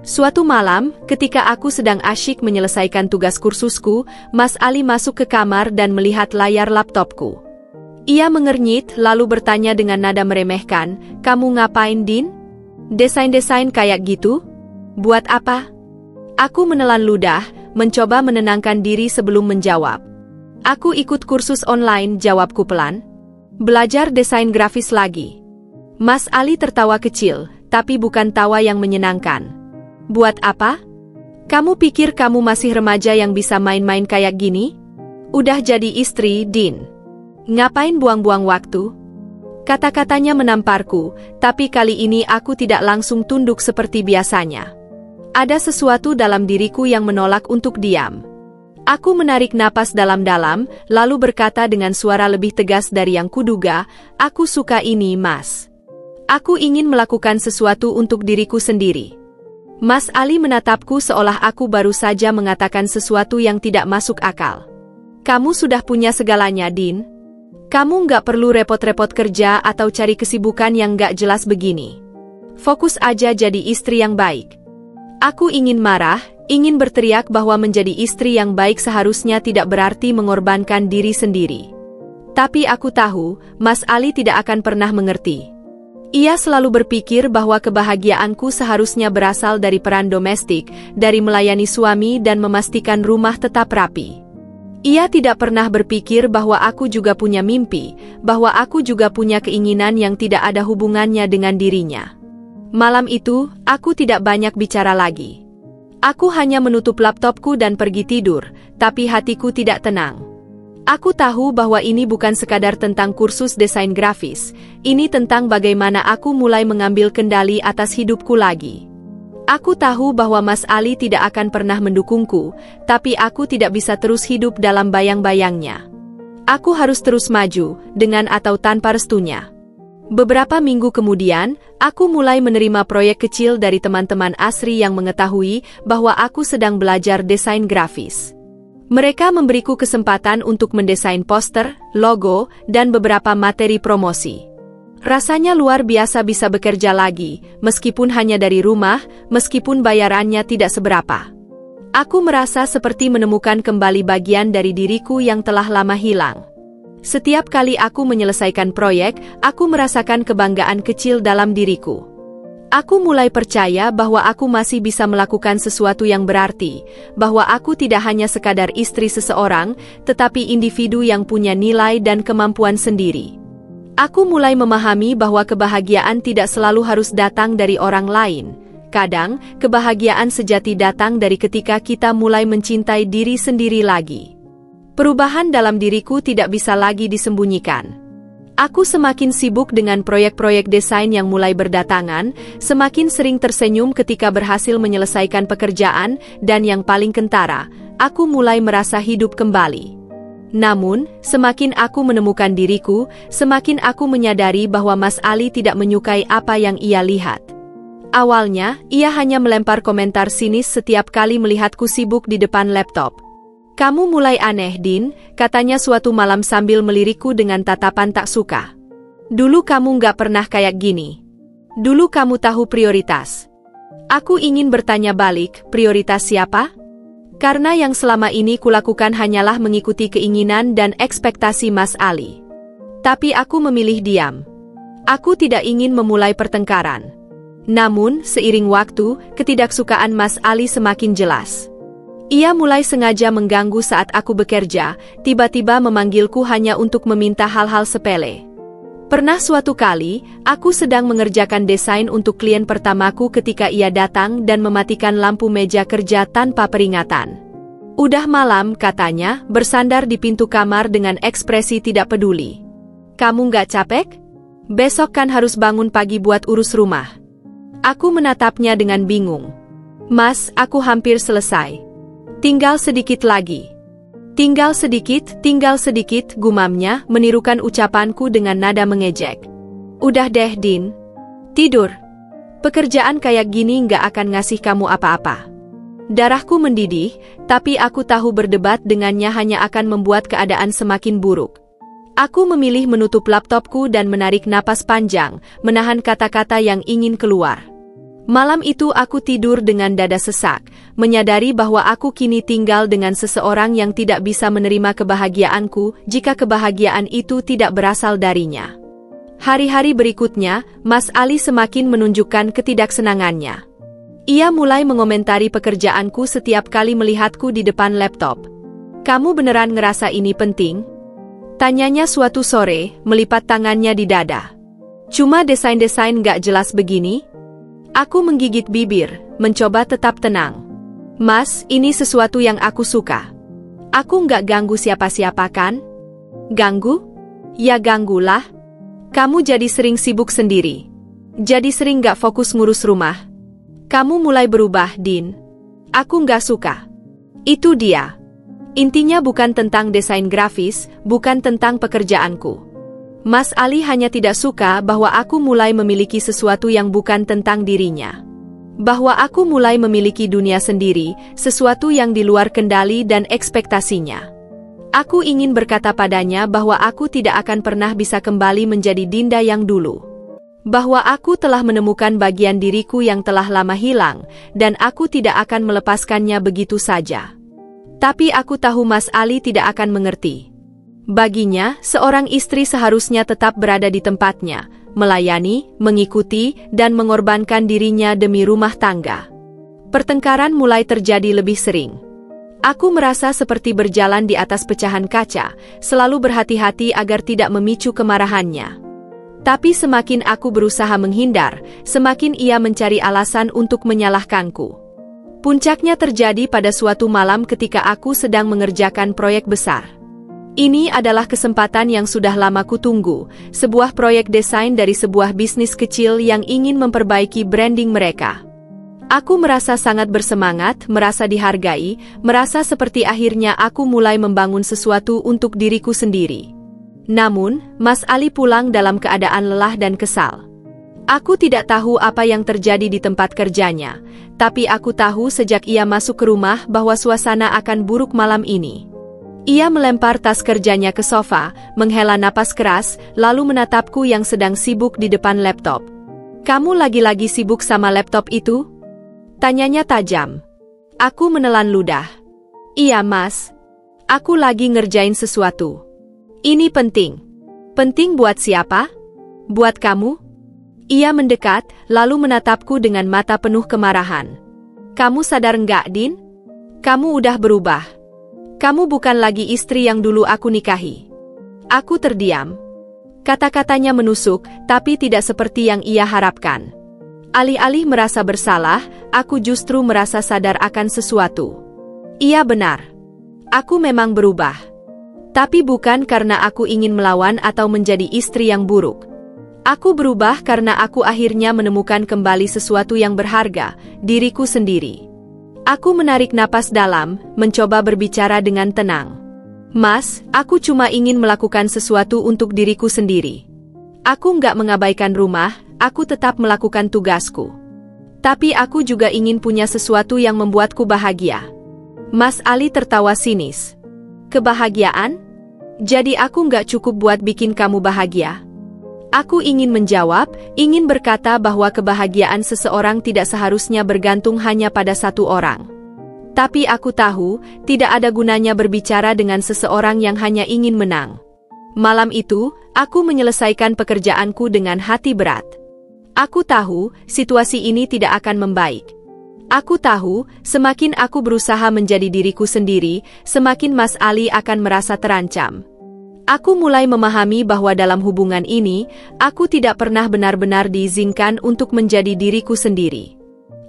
S1: Suatu malam, ketika aku sedang asyik menyelesaikan tugas kursusku, Mas Ali masuk ke kamar dan melihat layar laptopku. Ia mengernyit lalu bertanya dengan nada meremehkan, "Kamu ngapain, Din? Desain-desain kayak gitu? Buat apa?" Aku menelan ludah, mencoba menenangkan diri sebelum menjawab. "Aku ikut kursus online," jawabku pelan. "Belajar desain grafis lagi." Mas Ali tertawa kecil, tapi bukan tawa yang menyenangkan. "Buat apa? Kamu pikir kamu masih remaja yang bisa main-main kayak gini? Udah jadi istri, Din. Ngapain buang-buang waktu?" Kata-katanya menamparku, tapi kali ini aku tidak langsung tunduk seperti biasanya. Ada sesuatu dalam diriku yang menolak untuk diam. Aku menarik napas dalam-dalam, lalu berkata dengan suara lebih tegas dari yang kuduga, "Aku suka ini, Mas. Aku ingin melakukan sesuatu untuk diriku sendiri." Mas Ali menatapku seolah aku baru saja mengatakan sesuatu yang tidak masuk akal. "Kamu sudah punya segalanya, Din. Kamu nggak perlu repot-repot kerja atau cari kesibukan yang nggak jelas begini. Fokus aja jadi istri yang baik." Aku ingin marah, ingin berteriak bahwa menjadi istri yang baik seharusnya tidak berarti mengorbankan diri sendiri. Tapi aku tahu, Mas Ali tidak akan pernah mengerti. Ia selalu berpikir bahwa kebahagiaanku seharusnya berasal dari peran domestik, dari melayani suami dan memastikan rumah tetap rapi. Ia tidak pernah berpikir bahwa aku juga punya mimpi, bahwa aku juga punya keinginan yang tidak ada hubungannya dengan dirinya. Malam itu, aku tidak banyak bicara lagi. Aku hanya menutup laptopku dan pergi tidur, tapi hatiku tidak tenang. Aku tahu bahwa ini bukan sekadar tentang kursus desain grafis, ini tentang bagaimana aku mulai mengambil kendali atas hidupku lagi. Aku tahu bahwa Mas Ali tidak akan pernah mendukungku, tapi aku tidak bisa terus hidup dalam bayang-bayangnya. Aku harus terus maju, dengan atau tanpa restunya. Beberapa minggu kemudian, aku mulai menerima proyek kecil dari teman-teman Asri yang mengetahui bahwa aku sedang belajar desain grafis. Mereka memberiku kesempatan untuk mendesain poster, logo, dan beberapa materi promosi. Rasanya luar biasa bisa bekerja lagi, meskipun hanya dari rumah, meskipun bayarannya tidak seberapa. Aku merasa seperti menemukan kembali bagian dari diriku yang telah lama hilang. Setiap kali aku menyelesaikan proyek, aku merasakan kebanggaan kecil dalam diriku. Aku mulai percaya bahwa aku masih bisa melakukan sesuatu yang berarti, bahwa aku tidak hanya sekadar istri seseorang, tetapi individu yang punya nilai dan kemampuan sendiri. Aku mulai memahami bahwa kebahagiaan tidak selalu harus datang dari orang lain. Kadang, kebahagiaan sejati datang dari ketika kita mulai mencintai diri sendiri lagi. Perubahan dalam diriku tidak bisa lagi disembunyikan. Aku semakin sibuk dengan proyek-proyek desain yang mulai berdatangan, semakin sering tersenyum ketika berhasil menyelesaikan pekerjaan, dan yang paling kentara, aku mulai merasa hidup kembali. Namun, semakin aku menemukan diriku, semakin aku menyadari bahwa Mas Ali tidak menyukai apa yang ia lihat. Awalnya, ia hanya melempar komentar sinis setiap kali melihatku sibuk di depan laptop. "Kamu mulai aneh, Din," katanya suatu malam sambil melirikku dengan tatapan tak suka. "Dulu kamu nggak pernah kayak gini. Dulu kamu tahu prioritas." Aku ingin bertanya balik, prioritas siapa? Karena yang selama ini kulakukan hanyalah mengikuti keinginan dan ekspektasi Mas Ali. Tapi aku memilih diam. Aku tidak ingin memulai pertengkaran. Namun, seiring waktu, ketidaksukaan Mas Ali semakin jelas. Ia mulai sengaja mengganggu saat aku bekerja, tiba-tiba memanggilku hanya untuk meminta hal-hal sepele. Pernah suatu kali, aku sedang mengerjakan desain untuk klien pertamaku ketika ia datang dan mematikan lampu meja kerja tanpa peringatan. "Udah malam," katanya, bersandar di pintu kamar dengan ekspresi tidak peduli. "Kamu nggak capek? Besok kan harus bangun pagi buat urus rumah." Aku menatapnya dengan bingung. "Mas, aku hampir selesai. Tinggal sedikit lagi." tinggal sedikit, gumamnya, menirukan ucapanku dengan nada mengejek. "Udah deh, Din. Tidur. Pekerjaan kayak gini nggak akan ngasih kamu apa-apa." Darahku mendidih, tapi aku tahu berdebat dengannya hanya akan membuat keadaan semakin buruk. Aku memilih menutup laptopku dan menarik napas panjang, menahan kata-kata yang ingin keluar. Malam itu aku tidur dengan dada sesak, menyadari bahwa aku kini tinggal dengan seseorang yang tidak bisa menerima kebahagiaanku jika kebahagiaan itu tidak berasal darinya. Hari-hari berikutnya, Mas Ali semakin menunjukkan ketidaksenangannya. Ia mulai mengomentari pekerjaanku setiap kali melihatku di depan laptop. "Kamu beneran ngerasa ini penting?" tanyanya suatu sore, melipat tangannya di dada. "Cuma desain-desain nggak jelas begini?" Aku menggigit bibir, mencoba tetap tenang. "Mas, ini sesuatu yang aku suka. Aku nggak ganggu siapa-siapa kan?" "Ganggu? Ya ganggulah. Kamu jadi sering sibuk sendiri. Jadi sering nggak fokus ngurus rumah. Kamu mulai berubah, Din. Aku nggak suka." Itu dia. Intinya bukan tentang desain grafis, bukan tentang pekerjaanku. Mas Ali hanya tidak suka bahwa aku mulai memiliki sesuatu yang bukan tentang dirinya. Bahwa aku mulai memiliki dunia sendiri, sesuatu yang di luar kendali dan ekspektasinya. Aku ingin berkata padanya bahwa aku tidak akan pernah bisa kembali menjadi Dinda yang dulu. Bahwa aku telah menemukan bagian diriku yang telah lama hilang, dan aku tidak akan melepaskannya begitu saja. Tapi aku tahu Mas Ali tidak akan mengerti. Baginya, seorang istri seharusnya tetap berada di tempatnya, melayani, mengikuti, dan mengorbankan dirinya demi rumah tangga. Pertengkaran mulai terjadi lebih sering. Aku merasa seperti berjalan di atas pecahan kaca, selalu berhati-hati agar tidak memicu kemarahannya. Tapi semakin aku berusaha menghindar, semakin ia mencari alasan untuk menyalahkanku. Puncaknya terjadi pada suatu malam ketika aku sedang mengerjakan proyek besar. Ini adalah kesempatan yang sudah lama kutunggu, sebuah proyek desain dari sebuah bisnis kecil yang ingin memperbaiki branding mereka. Aku merasa sangat bersemangat, merasa dihargai, merasa seperti akhirnya aku mulai membangun sesuatu untuk diriku sendiri. Namun, Mas Ali pulang dalam keadaan lelah dan kesal. Aku tidak tahu apa yang terjadi di tempat kerjanya, tapi aku tahu sejak ia masuk ke rumah bahwa suasana akan buruk malam ini. Ia melempar tas kerjanya ke sofa, menghela napas keras, lalu menatapku yang sedang sibuk di depan laptop. "Kamu lagi-lagi sibuk sama laptop itu?" tanyanya tajam. Aku menelan ludah. "Iya, Mas. Aku lagi ngerjain sesuatu." Ini penting. Penting buat siapa? Buat kamu? Ia mendekat, lalu menatapku dengan mata penuh kemarahan. Kamu sadar nggak, Din? Kamu udah berubah. Kamu bukan lagi istri yang dulu aku nikahi. Aku terdiam. Kata-katanya menusuk, tapi tidak seperti yang ia harapkan. Alih-alih merasa bersalah, aku justru merasa sadar akan sesuatu. Ia benar. Aku memang berubah. Tapi bukan karena aku ingin melawan atau menjadi istri yang buruk. Aku berubah karena aku akhirnya menemukan kembali sesuatu yang berharga, diriku sendiri. Aku menarik napas dalam, mencoba berbicara dengan tenang. Mas, aku cuma ingin melakukan sesuatu untuk diriku sendiri. Aku nggak mengabaikan rumah, aku tetap melakukan tugasku. Tapi aku juga ingin punya sesuatu yang membuatku bahagia. Mas Ali tertawa sinis. Kebahagiaan? Jadi aku nggak cukup buat bikin kamu bahagia? Aku ingin menjawab, ingin berkata bahwa kebahagiaan seseorang tidak seharusnya bergantung hanya pada satu orang. Tapi aku tahu, tidak ada gunanya berbicara dengan seseorang yang hanya ingin menang. Malam itu, aku menyelesaikan pekerjaanku dengan hati berat. Aku tahu, situasi ini tidak akan membaik. Aku tahu, semakin aku berusaha menjadi diriku sendiri, semakin Mas Ali akan merasa terancam. Aku mulai memahami bahwa dalam hubungan ini, aku tidak pernah benar-benar diizinkan untuk menjadi diriku sendiri.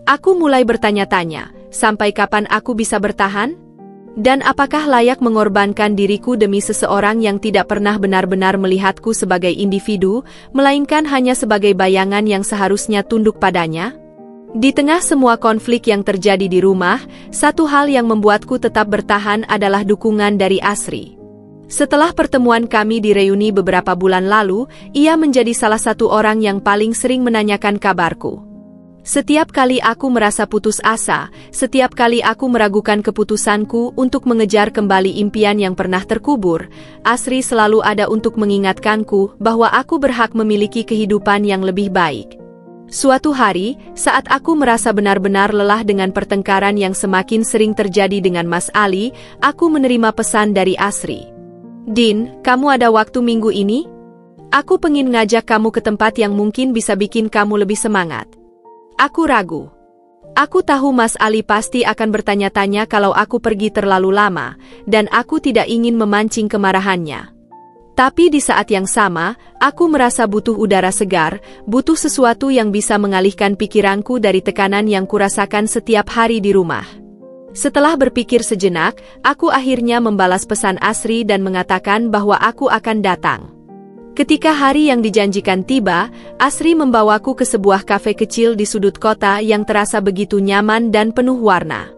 S1: Aku mulai bertanya-tanya, sampai kapan aku bisa bertahan? Dan apakah layak mengorbankan diriku demi seseorang yang tidak pernah benar-benar melihatku sebagai individu, melainkan hanya sebagai bayangan yang seharusnya tunduk padanya? Di tengah semua konflik yang terjadi di rumah, satu hal yang membuatku tetap bertahan adalah dukungan dari Asri. Setelah pertemuan kami di reuni beberapa bulan lalu, ia menjadi salah satu orang yang paling sering menanyakan kabarku. Setiap kali aku merasa putus asa, setiap kali aku meragukan keputusanku untuk mengejar kembali impian yang pernah terkubur, Asri selalu ada untuk mengingatkanku bahwa aku berhak memiliki kehidupan yang lebih baik. Suatu hari, saat aku merasa benar-benar lelah dengan pertengkaran yang semakin sering terjadi dengan Mas Ali, aku menerima pesan dari Asri. Din, kamu ada waktu minggu ini? Aku pengen ngajak kamu ke tempat yang mungkin bisa bikin kamu lebih semangat. Aku ragu. Aku tahu Mas Ali pasti akan bertanya-tanya kalau aku pergi terlalu lama, dan aku tidak ingin memancing kemarahannya. Tapi di saat yang sama, aku merasa butuh udara segar, butuh sesuatu yang bisa mengalihkan pikiranku dari tekanan yang kurasakan setiap hari di rumah. Setelah berpikir sejenak, aku akhirnya membalas pesan Asri dan mengatakan bahwa aku akan datang. Ketika hari yang dijanjikan tiba, Asri membawaku ke sebuah kafe kecil di sudut kota yang terasa begitu nyaman dan penuh warna.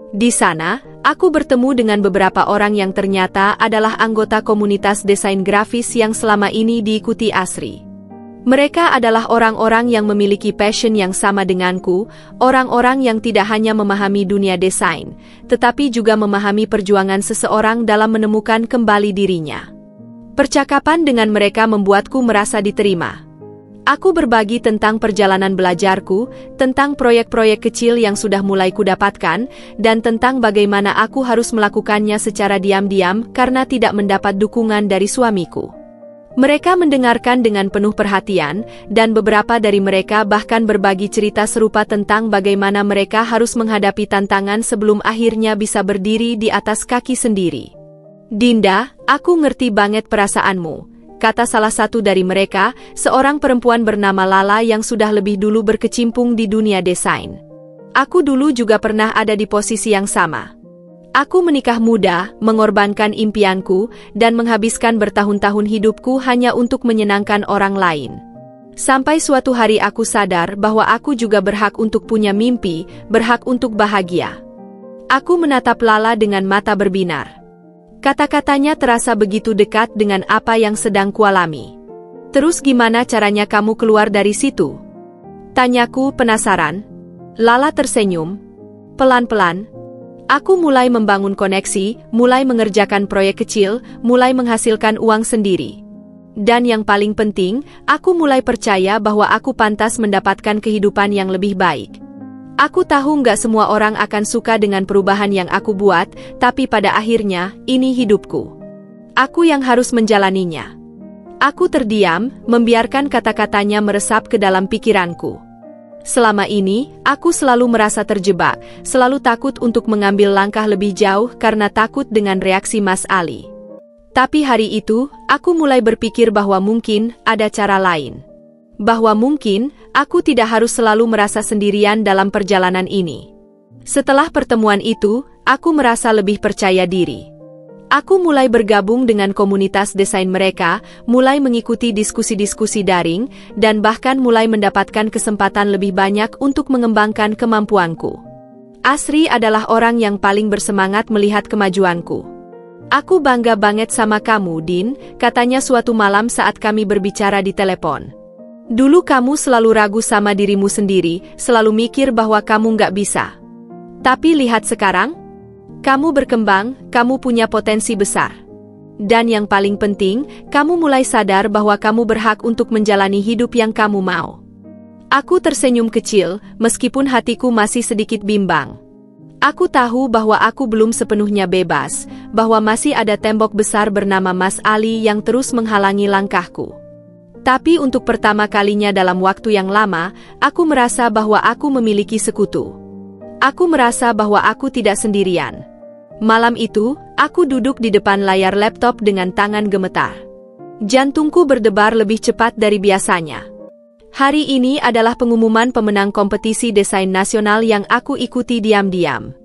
S1: Di sana, aku bertemu dengan beberapa orang yang ternyata adalah anggota komunitas desain grafis yang selama ini diikuti Asri. Mereka adalah orang-orang yang memiliki passion yang sama denganku, orang-orang yang tidak hanya memahami dunia desain, tetapi juga memahami perjuangan seseorang dalam menemukan kembali dirinya. Percakapan dengan mereka membuatku merasa diterima. Aku berbagi tentang perjalanan belajarku, tentang proyek-proyek kecil yang sudah mulai kudapatkan, dan tentang bagaimana aku harus melakukannya secara diam-diam karena tidak mendapat dukungan dari suamiku. Mereka mendengarkan dengan penuh perhatian, dan beberapa dari mereka bahkan berbagi cerita serupa tentang bagaimana mereka harus menghadapi tantangan sebelum akhirnya bisa berdiri di atas kaki sendiri. Dinda, aku ngerti banget perasaanmu, kata salah satu dari mereka, seorang perempuan bernama Lala yang sudah lebih dulu berkecimpung di dunia desain. Aku dulu juga pernah ada di posisi yang sama. Aku menikah muda, mengorbankan impianku, dan menghabiskan bertahun-tahun hidupku hanya untuk menyenangkan orang lain. Sampai suatu hari aku sadar bahwa aku juga berhak untuk punya mimpi, berhak untuk bahagia. Aku menatap Lala dengan mata berbinar. Kata-katanya terasa begitu dekat dengan apa yang sedang kualami. Terus gimana caranya kamu keluar dari situ? Tanyaku penasaran. Lala tersenyum. Pelan-pelan, aku mulai membangun koneksi, mulai mengerjakan proyek kecil, mulai menghasilkan uang sendiri. Dan yang paling penting, aku mulai percaya bahwa aku pantas mendapatkan kehidupan yang lebih baik. Aku tahu nggak semua orang akan suka dengan perubahan yang aku buat, tapi pada akhirnya, ini hidupku. Aku yang harus menjalaninya. Aku terdiam, membiarkan kata-katanya meresap ke dalam pikiranku. Selama ini, aku selalu merasa terjebak, selalu takut untuk mengambil langkah lebih jauh karena takut dengan reaksi Mas Ali. Tapi hari itu, aku mulai berpikir bahwa mungkin ada cara lain. Bahwa mungkin, aku tidak harus selalu merasa sendirian dalam perjalanan ini. Setelah pertemuan itu, aku merasa lebih percaya diri. Aku mulai bergabung dengan komunitas desain mereka, mulai mengikuti diskusi-diskusi daring, dan bahkan mulai mendapatkan kesempatan lebih banyak untuk mengembangkan kemampuanku. Asri adalah orang yang paling bersemangat melihat kemajuanku. Aku bangga banget sama kamu, Din, katanya suatu malam saat kami berbicara di telepon. Dulu kamu selalu ragu sama dirimu sendiri, selalu mikir bahwa kamu nggak bisa. Tapi lihat sekarang, kamu berkembang, kamu punya potensi besar. Dan yang paling penting, kamu mulai sadar bahwa kamu berhak untuk menjalani hidup yang kamu mau. Aku tersenyum kecil, meskipun hatiku masih sedikit bimbang. Aku tahu bahwa aku belum sepenuhnya bebas, bahwa masih ada tembok besar bernama Mas Ali yang terus menghalangi langkahku. Tapi untuk pertama kalinya dalam waktu yang lama, aku merasa bahwa aku memiliki sekutu. Aku merasa bahwa aku tidak sendirian. Malam itu, aku duduk di depan layar laptop dengan tangan gemetar. Jantungku berdebar lebih cepat dari biasanya. Hari ini adalah pengumuman pemenang kompetisi desain nasional yang aku ikuti diam-diam.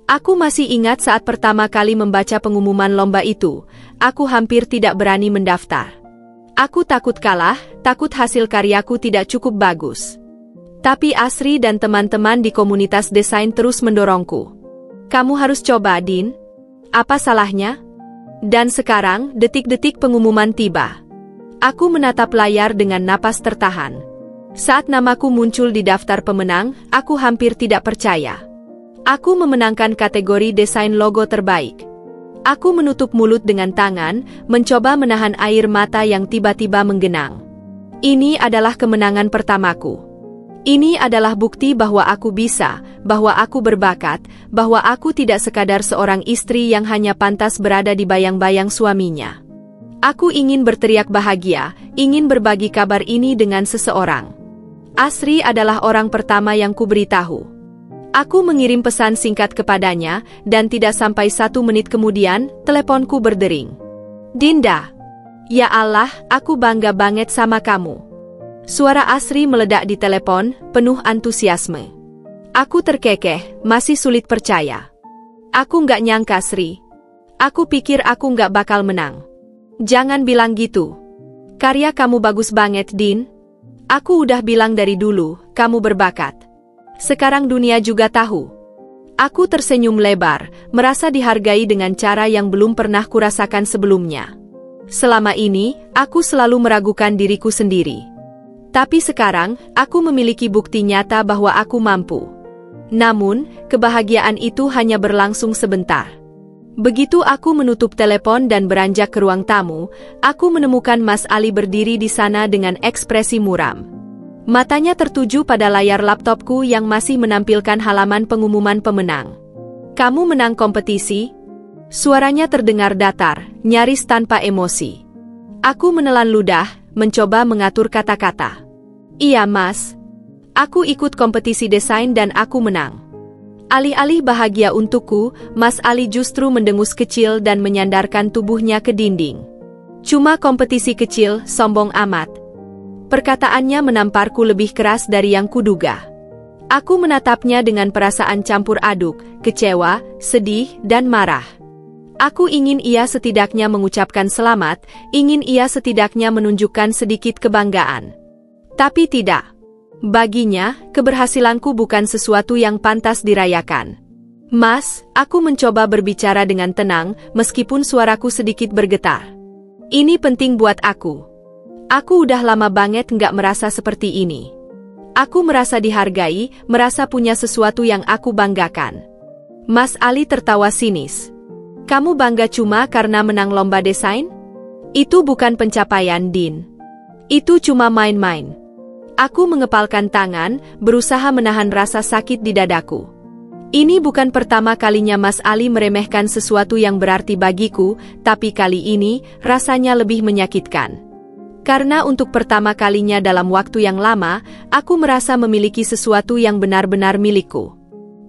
S1: Aku masih ingat saat pertama kali membaca pengumuman lomba itu, aku hampir tidak berani mendaftar. Aku takut kalah, takut hasil karyaku tidak cukup bagus. Tapi Asri dan teman-teman di komunitas desain terus mendorongku. Kamu harus coba, Din. Apa salahnya? Dan sekarang, detik-detik pengumuman tiba. Aku menatap layar dengan napas tertahan. Saat namaku muncul di daftar pemenang, aku hampir tidak percaya. Aku memenangkan kategori desain logo terbaik. Aku menutup mulut dengan tangan, mencoba menahan air mata yang tiba-tiba menggenang. Ini adalah kemenangan pertamaku. Ini adalah bukti bahwa aku bisa, bahwa aku berbakat, bahwa aku tidak sekadar seorang istri yang hanya pantas berada di bayang-bayang suaminya. Aku ingin berteriak bahagia, ingin berbagi kabar ini dengan seseorang. Asri adalah orang pertama yang kuberitahu. Aku mengirim pesan singkat kepadanya, dan tidak sampai 1 menit kemudian, teleponku berdering. Dinda. Ya Allah, aku bangga banget sama kamu. Suara Asri meledak di telepon, penuh antusiasme. Aku terkekeh, masih sulit percaya. Aku nggak nyangka, Sri. Aku pikir aku nggak bakal menang. Jangan bilang gitu. Karya kamu bagus banget, Din. Aku udah bilang dari dulu, kamu berbakat. Sekarang dunia juga tahu. Aku tersenyum lebar, merasa dihargai dengan cara yang belum pernah kurasakan sebelumnya. Selama ini, aku selalu meragukan diriku sendiri. Tapi sekarang, aku memiliki bukti nyata bahwa aku mampu. Namun, kebahagiaan itu hanya berlangsung sebentar. Begitu aku menutup telepon dan beranjak ke ruang tamu, aku menemukan Mas Ali berdiri di sana dengan ekspresi muram. Matanya tertuju pada layar laptopku yang masih menampilkan halaman pengumuman pemenang. Kamu menang kompetisi? Suaranya terdengar datar, nyaris tanpa emosi. Aku menelan ludah, mencoba mengatur kata-kata. Iya, Mas. Aku ikut kompetisi desain dan aku menang. Alih-alih bahagia untukku, Mas Ali justru mendengus kecil dan menyandarkan tubuhnya ke dinding. Cuma kompetisi kecil, sombong amat. Perkataannya menamparku lebih keras dari yang kuduga. Aku menatapnya dengan perasaan campur aduk, kecewa, sedih, dan marah. Aku ingin ia setidaknya mengucapkan selamat, ingin ia setidaknya menunjukkan sedikit kebanggaan. Tapi tidak. Baginya, keberhasilanku bukan sesuatu yang pantas dirayakan. Mas, aku mencoba berbicara dengan tenang, meskipun suaraku sedikit bergetar. Ini penting buat aku. Aku udah lama banget nggak merasa seperti ini. Aku merasa dihargai, merasa punya sesuatu yang aku banggakan. Mas Ali tertawa sinis. Kamu bangga cuma karena menang lomba desain? Itu bukan pencapaian, Din. Itu cuma main-main. Aku mengepalkan tangan, berusaha menahan rasa sakit di dadaku. Ini bukan pertama kalinya Mas Ali meremehkan sesuatu yang berarti bagiku, tapi kali ini rasanya lebih menyakitkan. Karena untuk pertama kalinya dalam waktu yang lama, aku merasa memiliki sesuatu yang benar-benar milikku.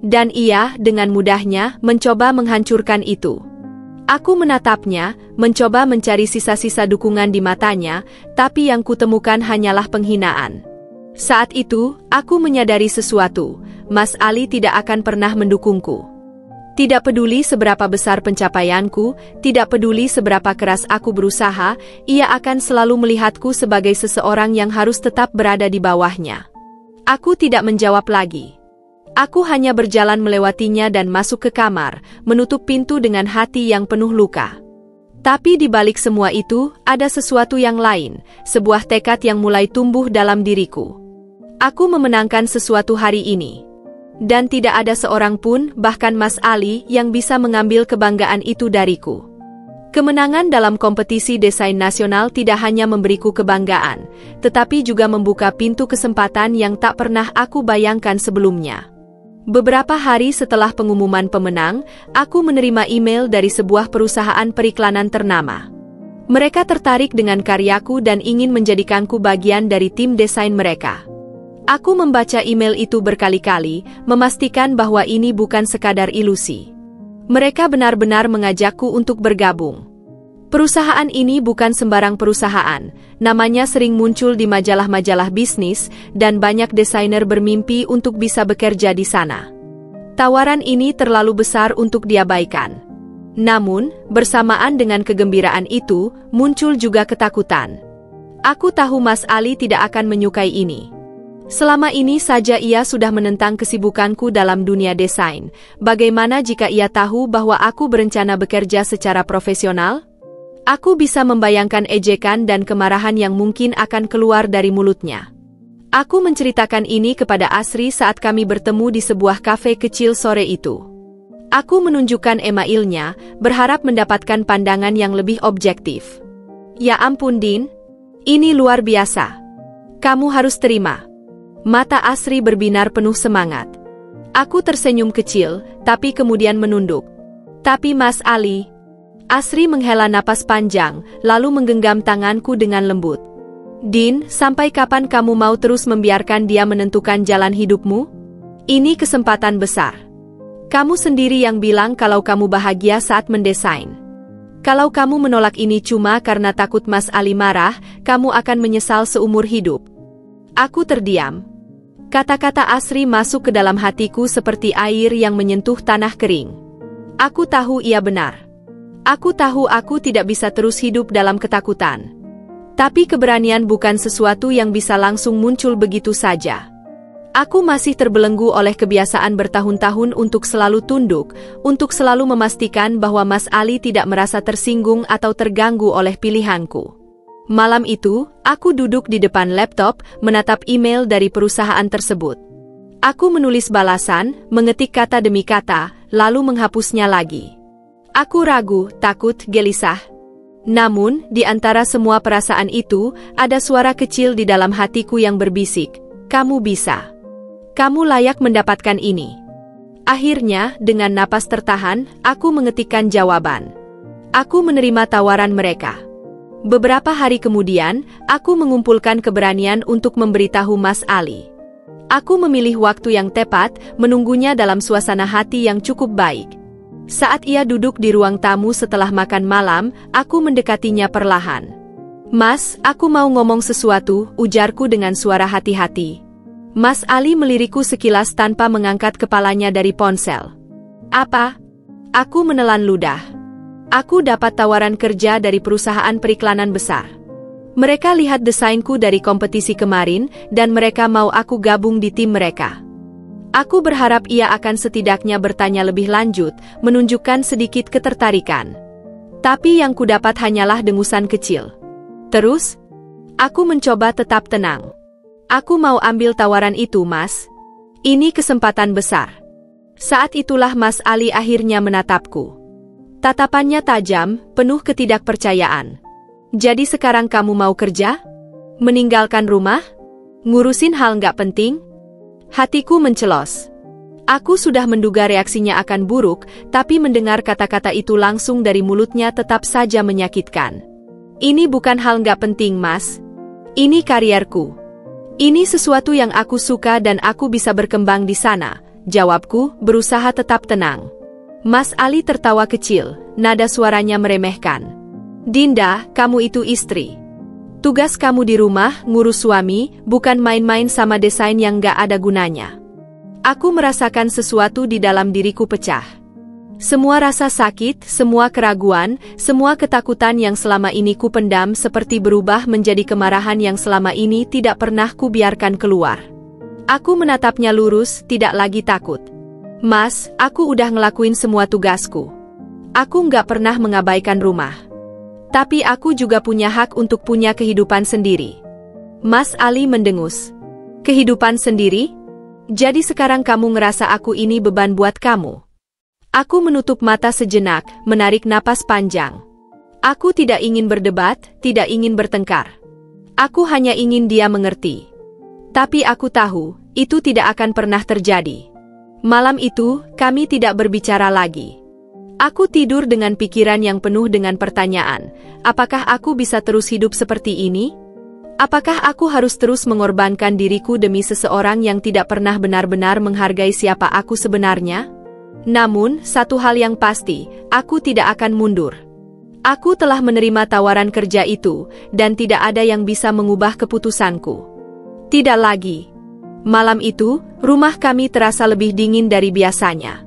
S1: Dan ia dengan mudahnya mencoba menghancurkan itu. Aku menatapnya, mencoba mencari sisa-sisa dukungan di matanya, tapi yang kutemukan hanyalah penghinaan. Saat itu, aku menyadari sesuatu. Mas Ali tidak akan pernah mendukungku. Tidak peduli seberapa besar pencapaianku, tidak peduli seberapa keras aku berusaha, ia akan selalu melihatku sebagai seseorang yang harus tetap berada di bawahnya. Aku tidak menjawab lagi. Aku hanya berjalan melewatinya dan masuk ke kamar, menutup pintu dengan hati yang penuh luka. Tapi di balik semua itu, ada sesuatu yang lain, sebuah tekad yang mulai tumbuh dalam diriku. Aku memenangkan sesuatu hari ini. Dan tidak ada seorang pun, bahkan Mas Ali, yang bisa mengambil kebanggaan itu dariku. Kemenangan dalam kompetisi desain nasional tidak hanya memberiku kebanggaan, tetapi juga membuka pintu kesempatan yang tak pernah aku bayangkan sebelumnya. Beberapa hari setelah pengumuman pemenang, aku menerima email dari sebuah perusahaan periklanan ternama. Mereka tertarik dengan karyaku dan ingin menjadikanku bagian dari tim desain mereka. Aku membaca email itu berkali-kali, memastikan bahwa ini bukan sekadar ilusi. Mereka benar-benar mengajakku untuk bergabung. Perusahaan ini bukan sembarang perusahaan, namanya sering muncul di majalah-majalah bisnis, dan banyak desainer bermimpi untuk bisa bekerja di sana. Tawaran ini terlalu besar untuk diabaikan. Namun, bersamaan dengan kegembiraan itu, muncul juga ketakutan. Aku tahu Mas Ali tidak akan menyukai ini. Selama ini saja ia sudah menentang kesibukanku dalam dunia desain. Bagaimana jika ia tahu bahwa aku berencana bekerja secara profesional? Aku bisa membayangkan ejekan dan kemarahan yang mungkin akan keluar dari mulutnya. Aku menceritakan ini kepada Asri saat kami bertemu di sebuah kafe kecil sore itu. Aku menunjukkan emailnya, berharap mendapatkan pandangan yang lebih objektif. Ya ampun Din, ini luar biasa. Kamu harus terima. Mata Asri berbinar penuh semangat. Aku tersenyum kecil, tapi kemudian menunduk. Tapi Mas Ali... Asri menghela napas panjang, lalu menggenggam tanganku dengan lembut. Din, sampai kapan kamu mau terus membiarkan dia menentukan jalan hidupmu? Ini kesempatan besar. Kamu sendiri yang bilang kalau kamu bahagia saat mendesain. Kalau kamu menolak ini cuma karena takut Mas Ali marah, kamu akan menyesal seumur hidup. Aku terdiam. Kata-kata Asri masuk ke dalam hatiku seperti air yang menyentuh tanah kering. Aku tahu ia benar. Aku tahu aku tidak bisa terus hidup dalam ketakutan. Tapi keberanian bukan sesuatu yang bisa langsung muncul begitu saja. Aku masih terbelenggu oleh kebiasaan bertahun-tahun untuk selalu tunduk, untuk selalu memastikan bahwa Mas Ali tidak merasa tersinggung atau terganggu oleh pilihanku. Malam itu, aku duduk di depan laptop, menatap email dari perusahaan tersebut. Aku menulis balasan, mengetik kata demi kata, lalu menghapusnya lagi. Aku ragu, takut, gelisah. Namun, di antara semua perasaan itu, ada suara kecil di dalam hatiku yang berbisik, "Kamu bisa. Kamu layak mendapatkan ini." Akhirnya, dengan napas tertahan, aku mengetikkan jawaban. Aku menerima tawaran mereka. Beberapa hari kemudian, aku mengumpulkan keberanian untuk memberitahu Mas Ali. Aku memilih waktu yang tepat, menunggunya dalam suasana hati yang cukup baik. Saat ia duduk di ruang tamu setelah makan malam, aku mendekatinya perlahan. "Mas, aku mau ngomong sesuatu," ujarku dengan suara hati-hati. Mas Ali melirikku sekilas tanpa mengangkat kepalanya dari ponsel. "Apa?" Aku menelan ludah. Aku dapat tawaran kerja dari perusahaan periklanan besar. Mereka lihat desainku dari kompetisi kemarin, dan mereka mau aku gabung di tim mereka. Aku berharap ia akan setidaknya bertanya lebih lanjut, menunjukkan sedikit ketertarikan. Tapi yang kudapat hanyalah dengusan kecil. Terus, aku mencoba tetap tenang. "Aku mau ambil tawaran itu, Mas. Ini kesempatan besar." Saat itulah Mas Ali akhirnya menatapku. Tatapannya tajam, penuh ketidakpercayaan. "Jadi sekarang kamu mau kerja? Meninggalkan rumah? Ngurusin hal nggak penting?" Hatiku mencelos. Aku sudah menduga reaksinya akan buruk, tapi mendengar kata-kata itu langsung dari mulutnya tetap saja menyakitkan. Ini bukan hal nggak penting, Mas. Ini karierku. Ini sesuatu yang aku suka dan aku bisa berkembang di sana, jawabku, berusaha tetap tenang. Mas Ali tertawa kecil, nada suaranya meremehkan. Dinda, kamu itu istri. Tugas kamu di rumah, ngurus suami, bukan main-main sama desain yang nggak ada gunanya. Aku merasakan sesuatu di dalam diriku pecah. Semua rasa sakit, semua keraguan, semua ketakutan yang selama ini ku pendam seperti berubah menjadi kemarahan yang selama ini tidak pernah ku biarkan keluar. Aku menatapnya lurus, tidak lagi takut. Mas, aku udah ngelakuin semua tugasku. Aku nggak pernah mengabaikan rumah. Tapi aku juga punya hak untuk punya kehidupan sendiri. Mas Ali mendengus. Kehidupan sendiri? Jadi sekarang kamu ngerasa aku ini beban buat kamu? Aku menutup mata sejenak, menarik napas panjang. Aku tidak ingin berdebat, tidak ingin bertengkar. Aku hanya ingin dia mengerti. Tapi aku tahu, itu tidak akan pernah terjadi. Malam itu, kami tidak berbicara lagi. Aku tidur dengan pikiran yang penuh dengan pertanyaan, apakah aku bisa terus hidup seperti ini? Apakah aku harus terus mengorbankan diriku demi seseorang yang tidak pernah benar-benar menghargai siapa aku sebenarnya? Namun, satu hal yang pasti, aku tidak akan mundur. Aku telah menerima tawaran kerja itu, dan tidak ada yang bisa mengubah keputusanku. Tidak lagi. Malam itu, rumah kami terasa lebih dingin dari biasanya.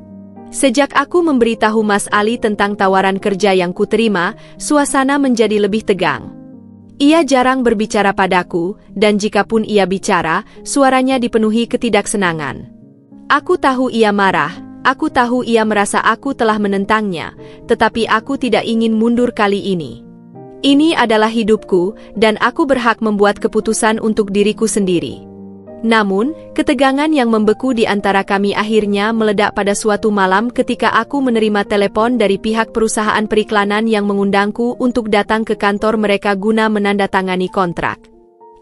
S1: Sejak aku memberitahu Mas Ali tentang tawaran kerja yang kuterima, suasana menjadi lebih tegang. Ia jarang berbicara padaku, dan jikapun ia bicara, suaranya dipenuhi ketidaksenangan. Aku tahu ia marah, aku tahu ia merasa aku telah menentangnya, tetapi aku tidak ingin mundur kali ini. Ini adalah hidupku, dan aku berhak membuat keputusan untuk diriku sendiri. Namun, ketegangan yang membeku di antara kami akhirnya meledak pada suatu malam ketika aku menerima telepon dari pihak perusahaan periklanan yang mengundangku untuk datang ke kantor mereka guna menandatangani kontrak.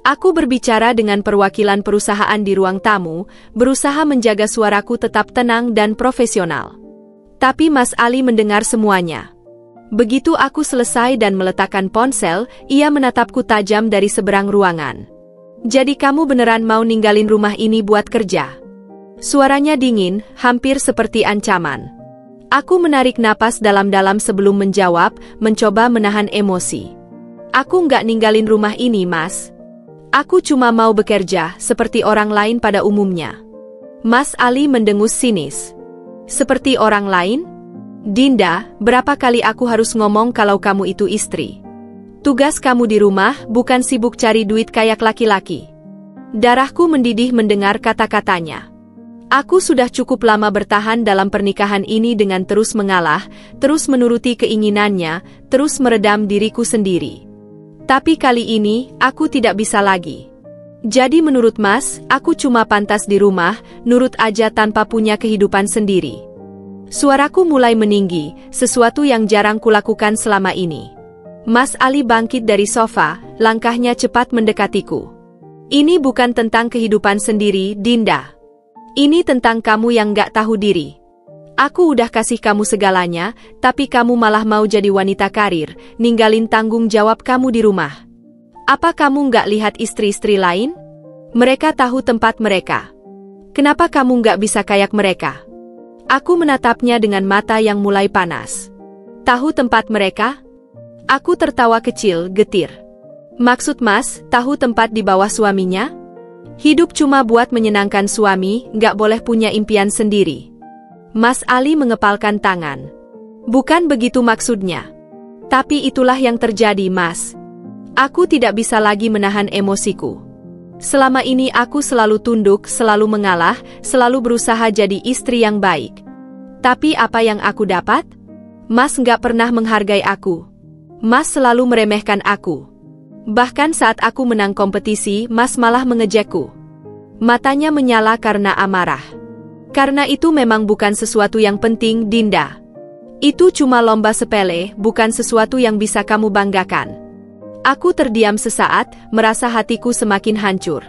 S1: Aku berbicara dengan perwakilan perusahaan di ruang tamu, berusaha menjaga suaraku tetap tenang dan profesional. Tapi Mas Ali mendengar semuanya. Begitu aku selesai dan meletakkan ponsel, ia menatapku tajam dari seberang ruangan. Jadi kamu beneran mau ninggalin rumah ini buat kerja? Suaranya dingin, hampir seperti ancaman. Aku menarik napas dalam-dalam sebelum menjawab, mencoba menahan emosi. Aku nggak ninggalin rumah ini, Mas. Aku cuma mau bekerja, seperti orang lain pada umumnya. Mas Ali mendengus sinis. Seperti orang lain? Dinda, berapa kali aku harus ngomong kalau kamu itu istri? Tugas kamu di rumah bukan sibuk cari duit kayak laki-laki. Darahku mendidih mendengar kata-katanya. Aku sudah cukup lama bertahan dalam pernikahan ini dengan terus mengalah, terus menuruti keinginannya, terus meredam diriku sendiri. Tapi kali ini, aku tidak bisa lagi. Jadi menurut Mas, aku cuma pantas di rumah, nurut aja tanpa punya kehidupan sendiri. Suaraku mulai meninggi, sesuatu yang jarang kulakukan selama ini. Mas Ali bangkit dari sofa, langkahnya cepat mendekatiku. Ini bukan tentang kehidupan sendiri, Dinda. Ini tentang kamu yang gak tahu diri. Aku udah kasih kamu segalanya, tapi kamu malah mau jadi wanita karir, ninggalin tanggung jawab kamu di rumah. Apa kamu gak lihat istri-istri lain? Mereka tahu tempat mereka. Kenapa kamu gak bisa kayak mereka? Aku menatapnya dengan mata yang mulai panas. Tahu tempat mereka? Aku tertawa kecil, getir. Maksud Mas, tahu tempat di bawah suaminya? Hidup cuma buat menyenangkan suami, nggak boleh punya impian sendiri. Mas Ali mengepalkan tangan. Bukan begitu maksudnya. Tapi itulah yang terjadi, Mas. Aku tidak bisa lagi menahan emosiku. Selama ini aku selalu tunduk, selalu mengalah, selalu berusaha jadi istri yang baik. Tapi apa yang aku dapat? Mas nggak pernah menghargai aku. Mas selalu meremehkan aku. Bahkan saat aku menang kompetisi, Mas malah mengejekku. Matanya menyala karena amarah. Karena itu memang bukan sesuatu yang penting, Dinda. Itu cuma lomba sepele, bukan sesuatu yang bisa kamu banggakan. Aku terdiam sesaat, merasa hatiku semakin hancur.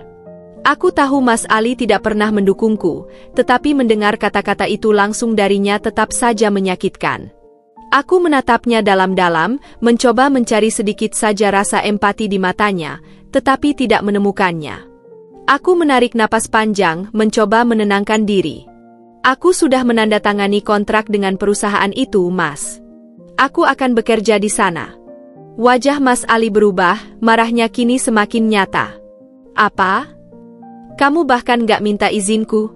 S1: Aku tahu Mas Ali tidak pernah mendukungku, tetapi mendengar kata-kata itu langsung darinya tetap saja menyakitkan. Aku menatapnya dalam-dalam, mencoba mencari sedikit saja rasa empati di matanya, tetapi tidak menemukannya. Aku menarik napas panjang, mencoba menenangkan diri. Aku sudah menandatangani kontrak dengan perusahaan itu, Mas. Aku akan bekerja di sana. Wajah Mas Ali berubah, marahnya kini semakin nyata. Apa? Kamu bahkan gak minta izinku?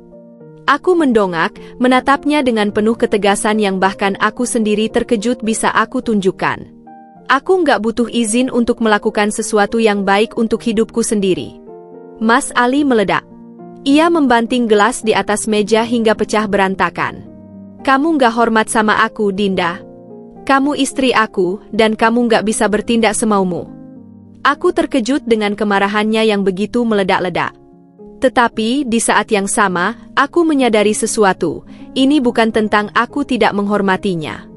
S1: Aku mendongak, menatapnya dengan penuh ketegasan yang bahkan aku sendiri terkejut bisa aku tunjukkan. Aku gak butuh izin untuk melakukan sesuatu yang baik untuk hidupku sendiri. Mas Ali meledak. Ia membanting gelas di atas meja hingga pecah berantakan. Kamu gak hormat sama aku, Dinda. Kamu istri aku, dan kamu gak bisa bertindak semaumu. Aku terkejut dengan kemarahannya yang begitu meledak-ledak. Tetapi, di saat yang sama, aku menyadari sesuatu. Ini bukan tentang aku tidak menghormatinya.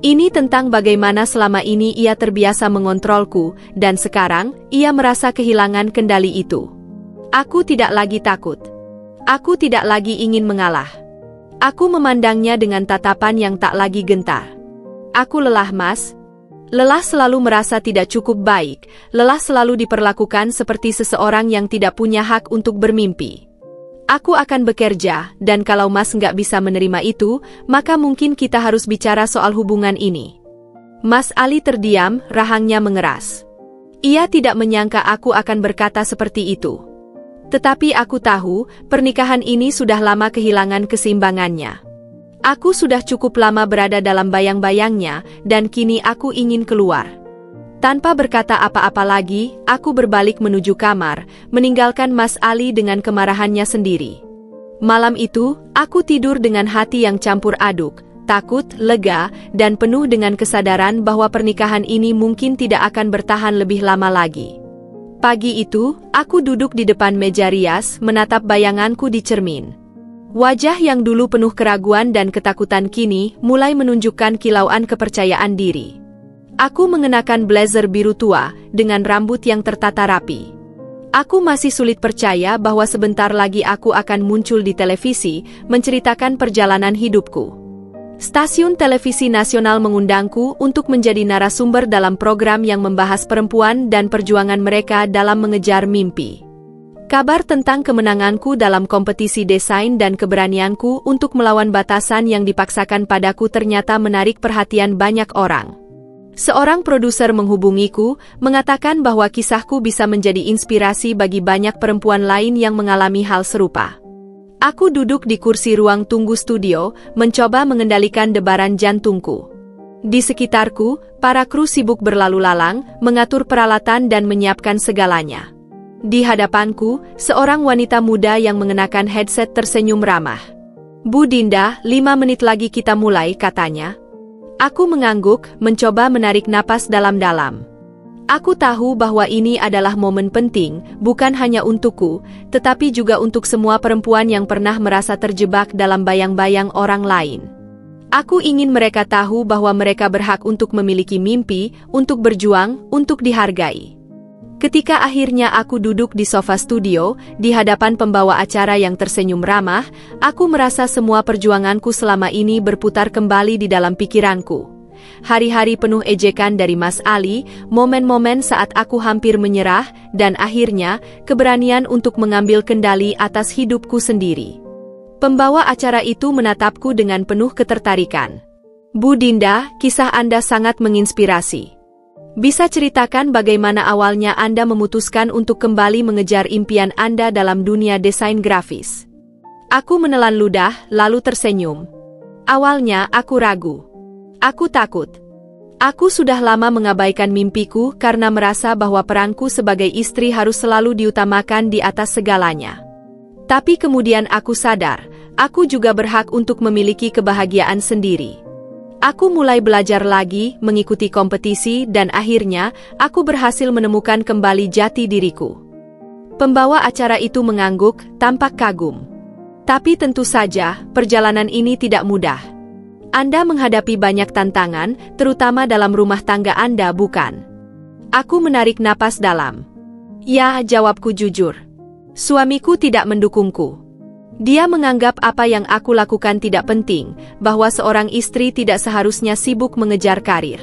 S1: Ini tentang bagaimana selama ini ia terbiasa mengontrolku, dan sekarang, ia merasa kehilangan kendali itu. Aku tidak lagi takut. Aku tidak lagi ingin mengalah. Aku memandangnya dengan tatapan yang tak lagi gentar. Aku lelah, Mas. Lelah selalu merasa tidak cukup baik, lelah selalu diperlakukan seperti seseorang yang tidak punya hak untuk bermimpi. Aku akan bekerja, dan kalau Mas nggak bisa menerima itu, maka mungkin kita harus bicara soal hubungan ini. Mas Ali terdiam, rahangnya mengeras. Ia tidak menyangka aku akan berkata seperti itu. Tetapi aku tahu, pernikahan ini sudah lama kehilangan keseimbangannya. Aku sudah cukup lama berada dalam bayang-bayangnya, dan kini aku ingin keluar. Tanpa berkata apa-apa lagi, aku berbalik menuju kamar, meninggalkan Mas Ali dengan kemarahannya sendiri. Malam itu, aku tidur dengan hati yang campur aduk, takut, lega, dan penuh dengan kesadaran bahwa pernikahan ini mungkin tidak akan bertahan lebih lama lagi. Pagi itu, aku duduk di depan meja rias, menatap bayanganku di cermin. Wajah yang dulu penuh keraguan dan ketakutan kini mulai menunjukkan kilauan kepercayaan diri. Aku mengenakan blazer biru tua dengan rambut yang tertata rapi. Aku masih sulit percaya bahwa sebentar lagi aku akan muncul di televisi menceritakan perjalanan hidupku. Stasiun televisi nasional mengundangku untuk menjadi narasumber dalam program yang membahas perempuan dan perjuangan mereka dalam mengejar mimpi. Kabar tentang kemenanganku dalam kompetisi desain dan keberanianku untuk melawan batasan yang dipaksakan padaku ternyata menarik perhatian banyak orang. Seorang produser menghubungiku, mengatakan bahwa kisahku bisa menjadi inspirasi bagi banyak perempuan lain yang mengalami hal serupa. Aku duduk di kursi ruang tunggu studio, mencoba mengendalikan debaran jantungku. Di sekitarku, para kru sibuk berlalu lalang, mengatur peralatan dan menyiapkan segalanya. Di hadapanku, seorang wanita muda yang mengenakan headset tersenyum ramah. Bu Dinda, 5 menit lagi kita mulai, katanya. Aku mengangguk, mencoba menarik napas dalam-dalam. Aku tahu bahwa ini adalah momen penting, bukan hanya untukku, tetapi juga untuk semua perempuan yang pernah merasa terjebak dalam bayang-bayang orang lain. Aku ingin mereka tahu bahwa mereka berhak untuk memiliki mimpi, untuk berjuang, untuk dihargai. Ketika akhirnya aku duduk di sofa studio, di hadapan pembawa acara yang tersenyum ramah, aku merasa semua perjuanganku selama ini berputar kembali di dalam pikiranku. Hari-hari penuh ejekan dari Mas Ali, momen-momen saat aku hampir menyerah, dan akhirnya, keberanian untuk mengambil kendali atas hidupku sendiri. Pembawa acara itu menatapku dengan penuh ketertarikan. Bu Dinda, kisah Anda sangat menginspirasi. Bisa ceritakan bagaimana awalnya Anda memutuskan untuk kembali mengejar impian Anda dalam dunia desain grafis? Aku menelan ludah, lalu tersenyum. Awalnya aku ragu. Aku takut. Aku sudah lama mengabaikan mimpiku karena merasa bahwa peranku sebagai istri harus selalu diutamakan di atas segalanya. Tapi kemudian aku sadar, aku juga berhak untuk memiliki kebahagiaan sendiri. Aku mulai belajar lagi, mengikuti kompetisi, dan akhirnya, aku berhasil menemukan kembali jati diriku. Pembawa acara itu mengangguk, tampak kagum. Tapi tentu saja, perjalanan ini tidak mudah. Anda menghadapi banyak tantangan, terutama dalam rumah tangga Anda, bukan? Aku menarik napas dalam. Ya, jawabku jujur. Suamiku tidak mendukungku. Dia menganggap apa yang aku lakukan tidak penting, bahwa seorang istri tidak seharusnya sibuk mengejar karir.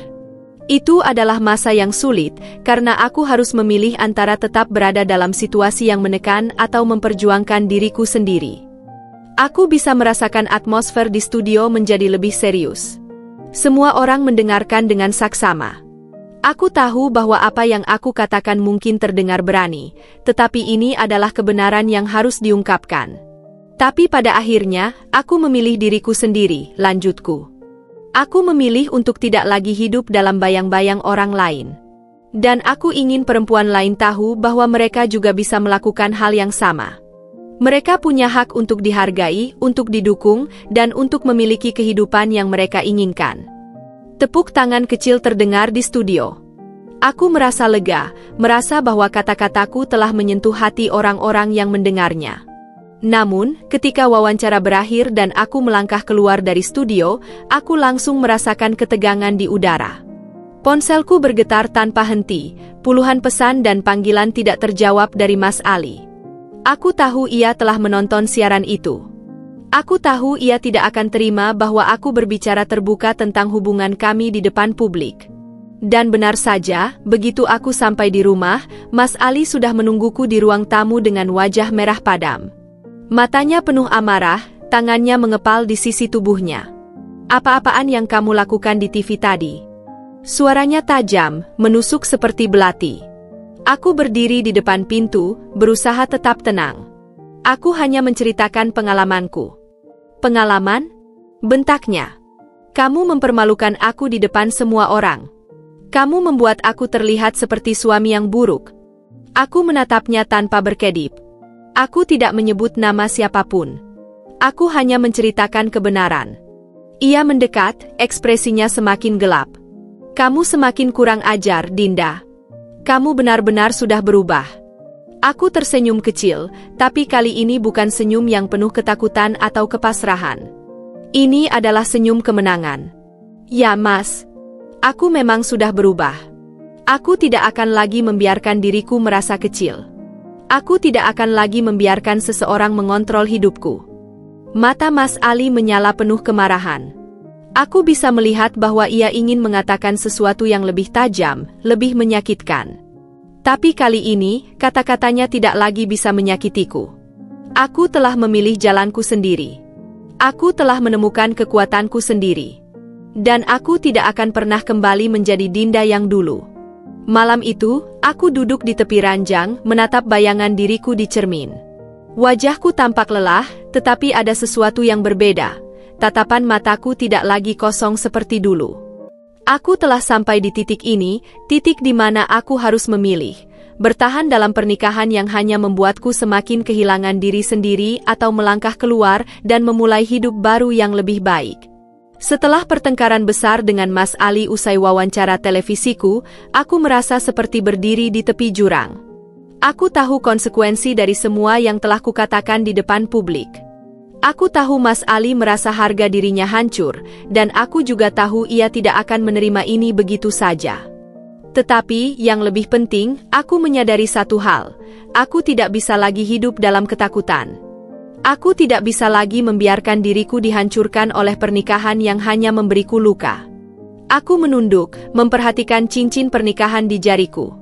S1: Itu adalah masa yang sulit, karena aku harus memilih antara tetap berada dalam situasi yang menekan atau memperjuangkan diriku sendiri. Aku bisa merasakan atmosfer di studio menjadi lebih serius. Semua orang mendengarkan dengan saksama. Aku tahu bahwa apa yang aku katakan mungkin terdengar berani, tetapi ini adalah kebenaran yang harus diungkapkan. Tapi pada akhirnya, aku memilih diriku sendiri, lanjutku. Aku memilih untuk tidak lagi hidup dalam bayang-bayang orang lain. Dan aku ingin perempuan lain tahu bahwa mereka juga bisa melakukan hal yang sama. Mereka punya hak untuk dihargai, untuk didukung, dan untuk memiliki kehidupan yang mereka inginkan. Tepuk tangan kecil terdengar di studio. Aku merasa lega, merasa bahwa kata-kataku telah menyentuh hati orang-orang yang mendengarnya. Namun, ketika wawancara berakhir dan aku melangkah keluar dari studio, aku langsung merasakan ketegangan di udara. Ponselku bergetar tanpa henti, puluhan pesan dan panggilan tidak terjawab dari Mas Ali. Aku tahu ia telah menonton siaran itu. Aku tahu ia tidak akan terima bahwa aku berbicara terbuka tentang hubungan kami di depan publik. Dan benar saja, begitu aku sampai di rumah, Mas Ali sudah menungguku di ruang tamu dengan wajah merah padam. Matanya penuh amarah, tangannya mengepal di sisi tubuhnya. Apa-apaan yang kamu lakukan di TV tadi? Suaranya tajam, menusuk seperti belati. Aku berdiri di depan pintu, berusaha tetap tenang. Aku hanya menceritakan pengalamanku. Pengalaman? Bentaknya. Kamu mempermalukan aku di depan semua orang. Kamu membuat aku terlihat seperti suami yang buruk. Aku menatapnya tanpa berkedip. Aku tidak menyebut nama siapapun. Aku hanya menceritakan kebenaran. Ia mendekat, ekspresinya semakin gelap. Kamu semakin kurang ajar, Dinda. Kamu benar-benar sudah berubah. Aku tersenyum kecil, tapi kali ini bukan senyum yang penuh ketakutan atau kepasrahan. Ini adalah senyum kemenangan. Ya, Mas. Aku memang sudah berubah. Aku tidak akan lagi membiarkan diriku merasa kecil. Aku tidak akan lagi membiarkan seseorang mengontrol hidupku. Mata Mas Ali menyala penuh kemarahan. Aku bisa melihat bahwa ia ingin mengatakan sesuatu yang lebih tajam, lebih menyakitkan. Tapi kali ini, kata-katanya tidak lagi bisa menyakitiku. Aku telah memilih jalanku sendiri. Aku telah menemukan kekuatanku sendiri. Dan aku tidak akan pernah kembali menjadi Dinda yang dulu. Malam itu, aku duduk di tepi ranjang, menatap bayangan diriku di cermin. Wajahku tampak lelah, tetapi ada sesuatu yang berbeda. Tatapan mataku tidak lagi kosong seperti dulu. Aku telah sampai di titik ini, titik di mana aku harus memilih. Bertahan dalam pernikahan yang hanya membuatku semakin kehilangan diri sendiri atau melangkah keluar dan memulai hidup baru yang lebih baik. Setelah pertengkaran besar dengan Mas Ali usai wawancara televisiku, aku merasa seperti berdiri di tepi jurang. Aku tahu konsekuensi dari semua yang telah kukatakan di depan publik. Aku tahu Mas Ali merasa harga dirinya hancur, dan aku juga tahu ia tidak akan menerima ini begitu saja. Tetapi, yang lebih penting, aku menyadari satu hal. Aku tidak bisa lagi hidup dalam ketakutan. Aku tidak bisa lagi membiarkan diriku dihancurkan oleh pernikahan yang hanya memberiku luka. Aku menunduk, memperhatikan cincin pernikahan di jariku.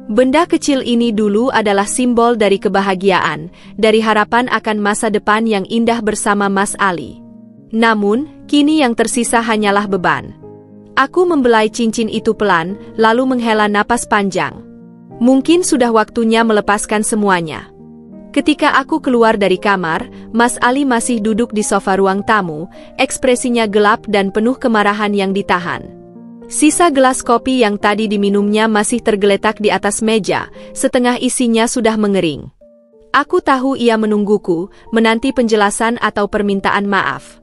S1: Benda kecil ini dulu adalah simbol dari kebahagiaan, dari harapan akan masa depan yang indah bersama Mas Ali. Namun, kini yang tersisa hanyalah beban. Aku membelai cincin itu pelan, lalu menghela napas panjang. Mungkin sudah waktunya melepaskan semuanya. Ketika aku keluar dari kamar, Mas Ali masih duduk di sofa ruang tamu, ekspresinya gelap dan penuh kemarahan yang ditahan. Sisa gelas kopi yang tadi diminumnya masih tergeletak di atas meja, setengah isinya sudah mengering. Aku tahu ia menungguku, menanti penjelasan atau permintaan maaf.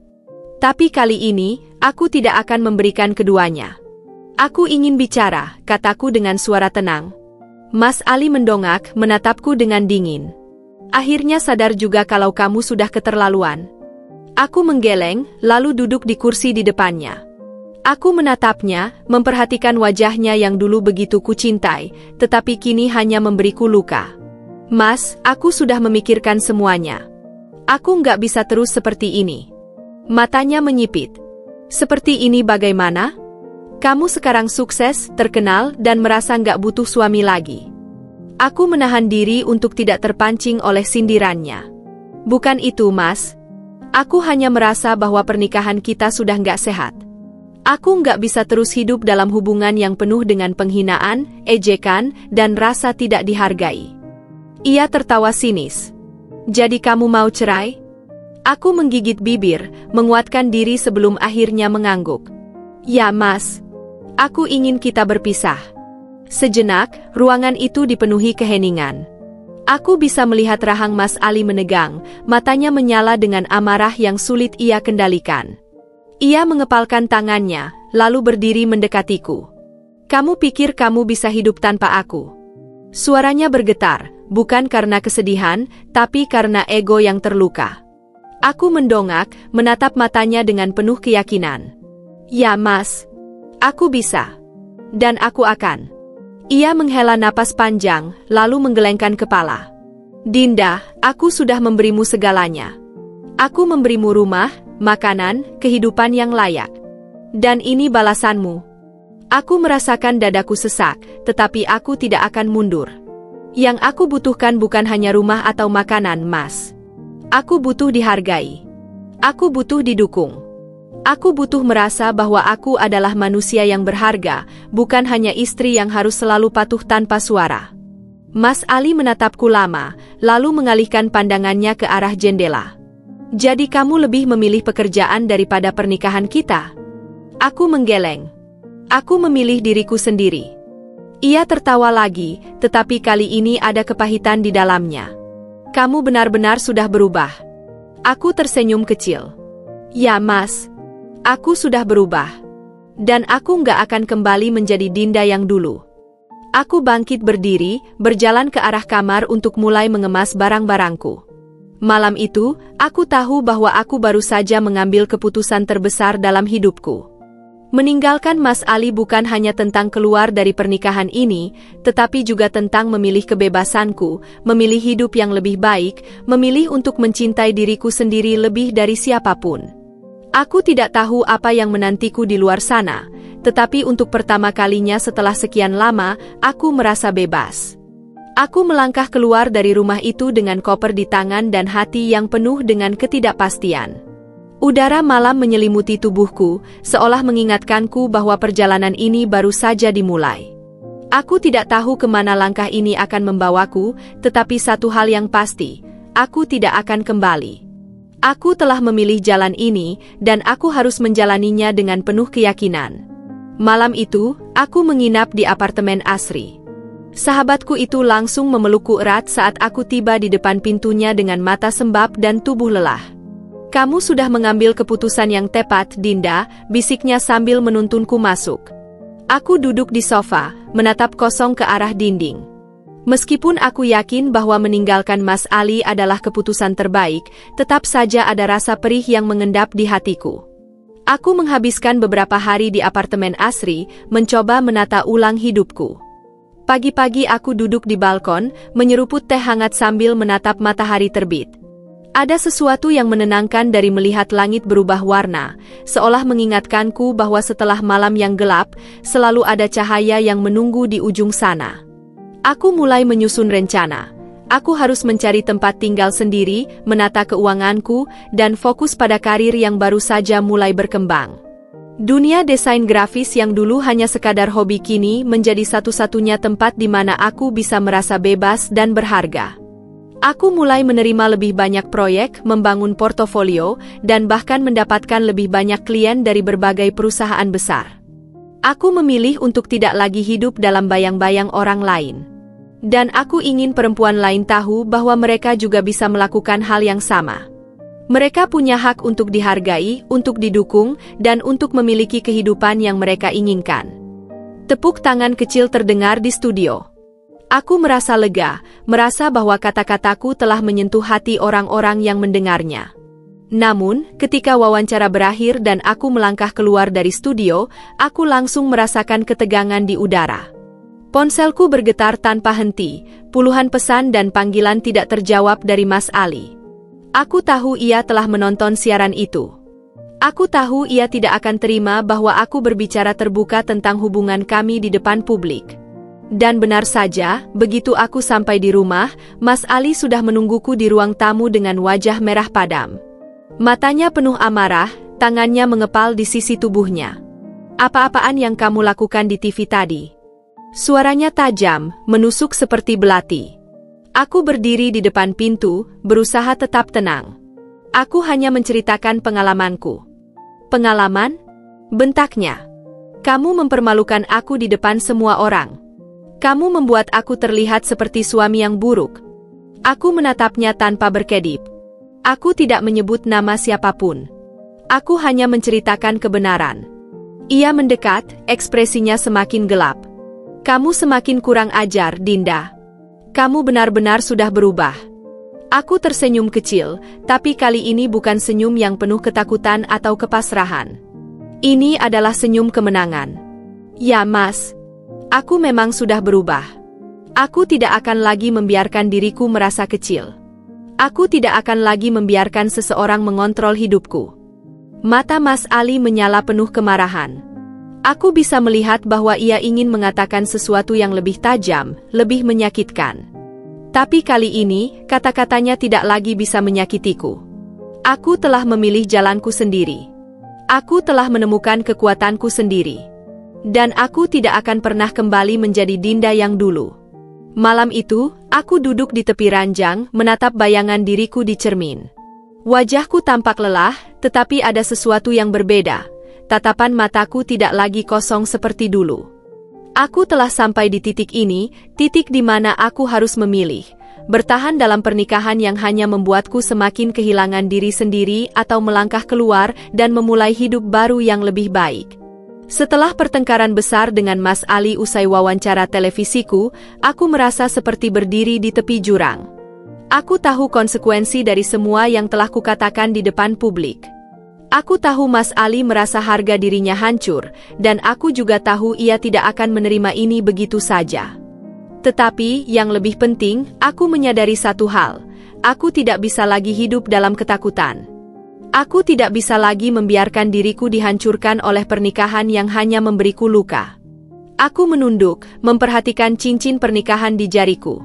S1: Tapi kali ini, aku tidak akan memberikan keduanya. Aku ingin bicara, kataku dengan suara tenang. Mas Ali mendongak, menatapku dengan dingin. Akhirnya sadar juga kalau kamu sudah keterlaluan. Aku menggeleng, lalu duduk di kursi di depannya. Aku menatapnya, memperhatikan wajahnya yang dulu begitu kucintai, tetapi kini hanya memberiku luka. Mas, aku sudah memikirkan semuanya. Aku nggak bisa terus seperti ini. Matanya menyipit. Seperti ini bagaimana? Kamu sekarang sukses, terkenal, dan merasa nggak butuh suami lagi. Aku menahan diri untuk tidak terpancing oleh sindirannya. Bukan itu, Mas. Aku hanya merasa bahwa pernikahan kita sudah nggak sehat. Aku nggak bisa terus hidup dalam hubungan yang penuh dengan penghinaan, ejekan, dan rasa tidak dihargai. Ia tertawa sinis. Jadi kamu mau cerai? Aku menggigit bibir, menguatkan diri sebelum akhirnya mengangguk. Ya, Mas. Aku ingin kita berpisah. Sejenak, ruangan itu dipenuhi keheningan. Aku bisa melihat rahang Mas Ali menegang, matanya menyala dengan amarah yang sulit ia kendalikan. Ia mengepalkan tangannya, lalu berdiri mendekatiku. Kamu pikir kamu bisa hidup tanpa aku? Suaranya bergetar, bukan karena kesedihan, tapi karena ego yang terluka. Aku mendongak, menatap matanya dengan penuh keyakinan. Ya, Mas. Aku bisa. Dan aku akan. Ia menghela napas panjang, lalu menggelengkan kepala. Dinda, aku sudah memberimu segalanya. Aku memberimu rumah, makanan, kehidupan yang layak. Dan ini balasanmu. Aku merasakan dadaku sesak, tetapi aku tidak akan mundur. Yang aku butuhkan bukan hanya rumah atau makanan, Mas. Aku butuh dihargai. Aku butuh didukung. Aku butuh merasa bahwa aku adalah manusia yang berharga, bukan hanya istri yang harus selalu patuh tanpa suara. Mas Ali menatapku lama, lalu mengalihkan pandangannya ke arah jendela. Jadi kamu lebih memilih pekerjaan daripada pernikahan kita? Aku menggeleng. Aku memilih diriku sendiri. Ia tertawa lagi, tetapi kali ini ada kepahitan di dalamnya. Kamu benar-benar sudah berubah. Aku tersenyum kecil. Ya, Mas. Aku sudah berubah. Dan aku nggak akan kembali menjadi Dinda yang dulu. Aku bangkit berdiri, berjalan ke arah kamar untuk mulai mengemas barang-barangku. Malam itu, aku tahu bahwa aku baru saja mengambil keputusan terbesar dalam hidupku. Meninggalkan Mas Ali bukan hanya tentang keluar dari pernikahan ini, tetapi juga tentang memilih kebebasanku, memilih hidup yang lebih baik, memilih untuk mencintai diriku sendiri lebih dari siapapun. Aku tidak tahu apa yang menantiku di luar sana, tetapi untuk pertama kalinya setelah sekian lama, aku merasa bebas. Aku melangkah keluar dari rumah itu dengan koper di tangan dan hati yang penuh dengan ketidakpastian. Udara malam menyelimuti tubuhku, seolah mengingatkanku bahwa perjalanan ini baru saja dimulai. Aku tidak tahu kemana langkah ini akan membawaku, tetapi satu hal yang pasti, aku tidak akan kembali. Aku telah memilih jalan ini, dan aku harus menjalaninya dengan penuh keyakinan. Malam itu, aku menginap di apartemen Asri. Sahabatku itu langsung memelukku erat saat aku tiba di depan pintunya dengan mata sembab dan tubuh lelah. Kamu sudah mengambil keputusan yang tepat, Dinda, bisiknya sambil menuntunku masuk. Aku duduk di sofa, menatap kosong ke arah dinding. Meskipun aku yakin bahwa meninggalkan Mas Ali adalah keputusan terbaik, tetap saja ada rasa perih yang mengendap di hatiku. Aku menghabiskan beberapa hari di apartemen Asri, mencoba menata ulang hidupku. Pagi-pagi aku duduk di balkon, menyeruput teh hangat sambil menatap matahari terbit. Ada sesuatu yang menenangkan dari melihat langit berubah warna, seolah mengingatkanku bahwa setelah malam yang gelap, selalu ada cahaya yang menunggu di ujung sana. Aku mulai menyusun rencana. Aku harus mencari tempat tinggal sendiri, menata keuanganku, dan fokus pada karir yang baru saja mulai berkembang. Dunia desain grafis yang dulu hanya sekadar hobi kini menjadi satu-satunya tempat di mana aku bisa merasa bebas dan berharga. Aku mulai menerima lebih banyak proyek, membangun portofolio, dan bahkan mendapatkan lebih banyak klien dari berbagai perusahaan besar. Aku memilih untuk tidak lagi hidup dalam bayang-bayang orang lain. Dan aku ingin perempuan lain tahu bahwa mereka juga bisa melakukan hal yang sama. Mereka punya hak untuk dihargai, untuk didukung, dan untuk memiliki kehidupan yang mereka inginkan. Tepuk tangan kecil terdengar di studio. Aku merasa lega, merasa bahwa kata-kataku telah menyentuh hati orang-orang yang mendengarnya. Namun, ketika wawancara berakhir dan aku melangkah keluar dari studio, aku langsung merasakan ketegangan di udara. Ponselku bergetar tanpa henti, puluhan pesan dan panggilan tidak terjawab dari Mas Ali. Aku tahu ia telah menonton siaran itu. Aku tahu ia tidak akan terima bahwa aku berbicara terbuka tentang hubungan kami di depan publik. Dan benar saja, begitu aku sampai di rumah, Mas Ali sudah menungguku di ruang tamu dengan wajah merah padam. Matanya penuh amarah, tangannya mengepal di sisi tubuhnya. "Apa-apaan yang kamu lakukan di TV tadi?" Suaranya tajam, menusuk seperti belati. Aku berdiri di depan pintu, berusaha tetap tenang. "Aku hanya menceritakan pengalamanku." "Pengalaman?" bentaknya. "Kamu mempermalukan aku di depan semua orang. Kamu membuat aku terlihat seperti suami yang buruk." Aku menatapnya tanpa berkedip. Aku tidak menyebut nama siapapun. Aku hanya menceritakan kebenaran. Ia mendekat, ekspresinya semakin gelap. "Kamu semakin kurang ajar, Dinda. Kamu benar-benar sudah berubah." Aku tersenyum kecil, tapi kali ini bukan senyum yang penuh ketakutan atau kepasrahan. Ini adalah senyum kemenangan. "Ya, Mas. Aku memang sudah berubah. Aku tidak akan lagi membiarkan diriku merasa kecil. Aku tidak akan lagi membiarkan seseorang mengontrol hidupku." Mata Mas Ali menyala penuh kemarahan. Aku bisa melihat bahwa ia ingin mengatakan sesuatu yang lebih tajam, lebih menyakitkan. Tapi kali ini, kata-katanya tidak lagi bisa menyakitiku. Aku telah memilih jalanku sendiri. Aku telah menemukan kekuatanku sendiri. Dan aku tidak akan pernah kembali menjadi Dinda yang dulu. Malam itu, aku duduk di tepi ranjang, menatap bayangan diriku di cermin. Wajahku tampak lelah, tetapi ada sesuatu yang berbeda. Tatapan mataku tidak lagi kosong seperti dulu. Aku telah sampai di titik ini, titik di mana aku harus memilih. Bertahan dalam pernikahan yang hanya membuatku semakin kehilangan diri sendiri atau melangkah keluar dan memulai hidup baru yang lebih baik. Setelah pertengkaran besar dengan Mas Ali usai wawancara televisiku, aku merasa seperti berdiri di tepi jurang. Aku tahu konsekuensi dari semua yang telah kukatakan di depan publik. Aku tahu Mas Ali merasa harga dirinya hancur, dan aku juga tahu ia tidak akan menerima ini begitu saja. Tetapi, yang lebih penting, aku menyadari satu hal. Aku tidak bisa lagi hidup dalam ketakutan. Aku tidak bisa lagi membiarkan diriku dihancurkan oleh pernikahan yang hanya memberiku luka. Aku menunduk, memperhatikan cincin pernikahan di jariku.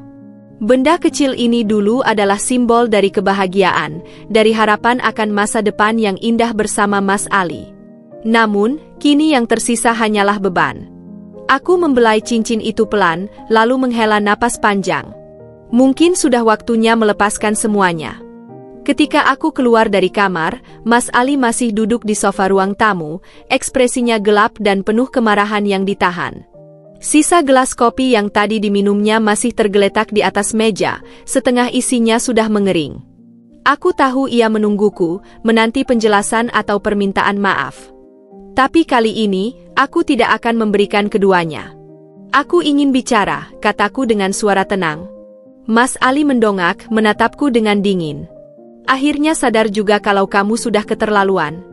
S1: Benda kecil ini dulu adalah simbol dari kebahagiaan, dari harapan akan masa depan yang indah bersama Mas Ali. Namun, kini yang tersisa hanyalah beban. Aku membelai cincin itu pelan, lalu menghela napas panjang. Mungkin sudah waktunya melepaskan semuanya. Ketika aku keluar dari kamar, Mas Ali masih duduk di sofa ruang tamu, ekspresinya gelap dan penuh kemarahan yang ditahan. Sisa gelas kopi yang tadi diminumnya masih tergeletak di atas meja, setengah isinya sudah mengering. Aku tahu ia menungguku, menanti penjelasan atau permintaan maaf. Tapi kali ini, aku tidak akan memberikan keduanya. "Aku ingin bicara," kataku dengan suara tenang. Mas Ali mendongak, menatapku dengan dingin. "Akhirnya sadar juga kalau kamu sudah keterlaluan."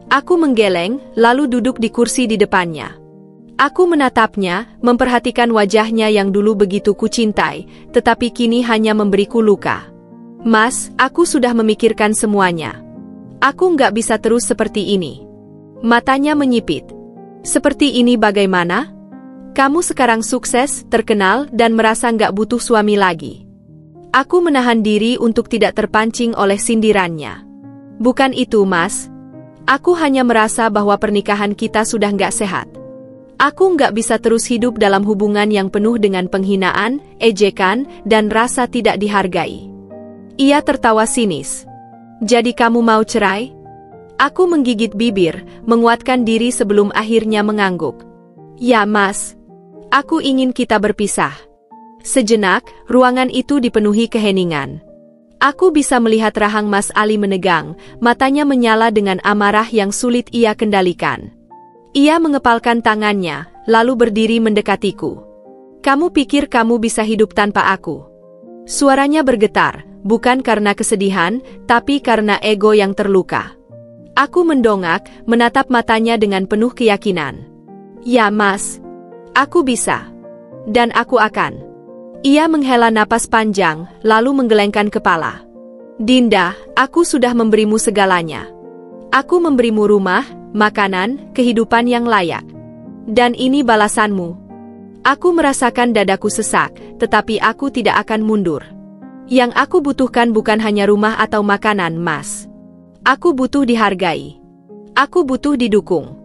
S1: Aku menggeleng, lalu duduk di kursi di depannya. Aku menatapnya, memperhatikan wajahnya yang dulu begitu kucintai, tetapi kini hanya memberiku luka. "Mas, aku sudah memikirkan semuanya. Aku nggak bisa terus seperti ini." Matanya menyipit. "Seperti ini bagaimana? Kamu sekarang sukses, terkenal, dan merasa nggak butuh suami lagi." Aku menahan diri untuk tidak terpancing oleh sindirannya. "Bukan itu, Mas. Aku hanya merasa bahwa pernikahan kita sudah nggak sehat. Aku nggak bisa terus hidup dalam hubungan yang penuh dengan penghinaan, ejekan, dan rasa tidak dihargai." Ia tertawa sinis. "Jadi kamu mau cerai?" Aku menggigit bibir, menguatkan diri sebelum akhirnya mengangguk. "Ya, Mas. Aku ingin kita berpisah." Sejenak, ruangan itu dipenuhi keheningan. Aku bisa melihat rahang Mas Ali menegang, matanya menyala dengan amarah yang sulit ia kendalikan. Ia mengepalkan tangannya, lalu berdiri mendekatiku. "Kamu pikir kamu bisa hidup tanpa aku?" Suaranya bergetar, bukan karena kesedihan, tapi karena ego yang terluka. Aku mendongak, menatap matanya dengan penuh keyakinan. "Ya, Mas. Aku bisa. Dan aku akan. Ia menghela napas panjang, lalu menggelengkan kepala. Dinda, aku sudah memberimu segalanya. Aku memberimu rumah, makanan, kehidupan yang layak. Dan ini balasanmu. Aku merasakan dadaku sesak, tetapi aku tidak akan mundur. Yang aku butuhkan bukan hanya rumah atau makanan, Mas. Aku butuh dihargai. Aku butuh didukung.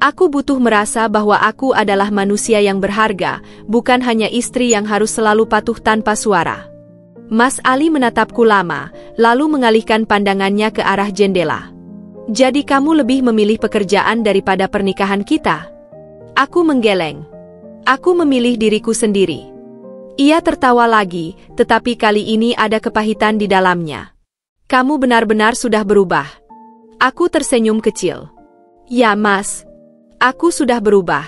S1: Aku butuh merasa bahwa aku adalah manusia yang berharga, bukan hanya istri yang harus selalu patuh tanpa suara. Mas Ali menatapku lama, lalu mengalihkan pandangannya ke arah jendela. Jadi kamu lebih memilih pekerjaan daripada pernikahan kita? Aku menggeleng. Aku memilih diriku sendiri. Ia tertawa lagi, tetapi kali ini ada kepahitan di dalamnya. Kamu benar-benar sudah berubah. Aku tersenyum kecil. Ya, Mas. Aku sudah berubah.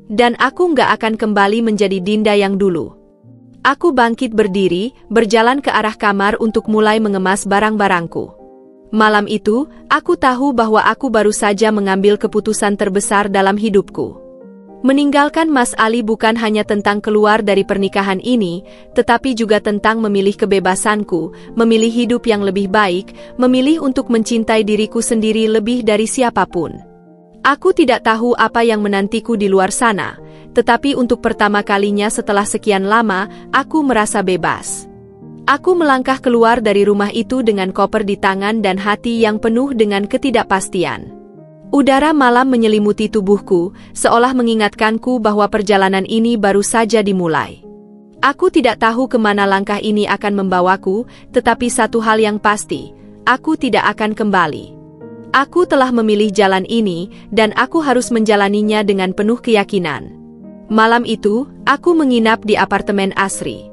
S1: Dan aku nggak akan kembali menjadi Dinda yang dulu. Aku bangkit berdiri, berjalan ke arah kamar untuk mulai mengemas barang-barangku. Malam itu, aku tahu bahwa aku baru saja mengambil keputusan terbesar dalam hidupku. Meninggalkan Mas Ali bukan hanya tentang keluar dari pernikahan ini, tetapi juga tentang memilih kebebasanku, memilih hidup yang lebih baik, memilih untuk mencintai diriku sendiri lebih dari siapapun. Aku tidak tahu apa yang menantiku di luar sana, tetapi untuk pertama kalinya setelah sekian lama, aku merasa bebas. Aku melangkah keluar dari rumah itu dengan koper di tangan dan hati yang penuh dengan ketidakpastian. Udara malam menyelimuti tubuhku, seolah mengingatkanku bahwa perjalanan ini baru saja dimulai. Aku tidak tahu kemana langkah ini akan membawaku, tetapi satu hal yang pasti, aku tidak akan kembali. Aku telah memilih jalan ini, dan aku harus menjalaninya dengan penuh keyakinan. Malam itu, aku menginap di apartemen Asri.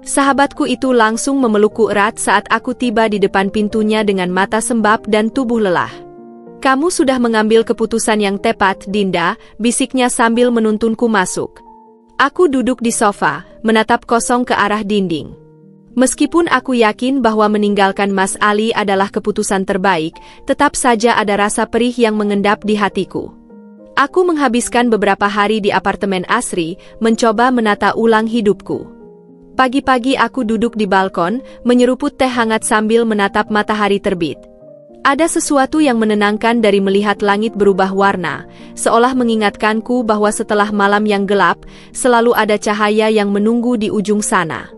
S1: Sahabatku itu langsung memelukku erat saat aku tiba di depan pintunya dengan mata sembab dan tubuh lelah. Kamu sudah mengambil keputusan yang tepat, Dinda, bisiknya sambil menuntunku masuk. Aku duduk di sofa, menatap kosong ke arah dinding. Meskipun aku yakin bahwa meninggalkan Mas Ali adalah keputusan terbaik, tetap saja ada rasa perih yang mengendap di hatiku. Aku menghabiskan beberapa hari di apartemen Asri, mencoba menata ulang hidupku. Pagi-pagi aku duduk di balkon, menyeruput teh hangat sambil menatap matahari terbit. Ada sesuatu yang menenangkan dari melihat langit berubah warna, seolah mengingatkanku bahwa setelah malam yang gelap, selalu ada cahaya yang menunggu di ujung sana.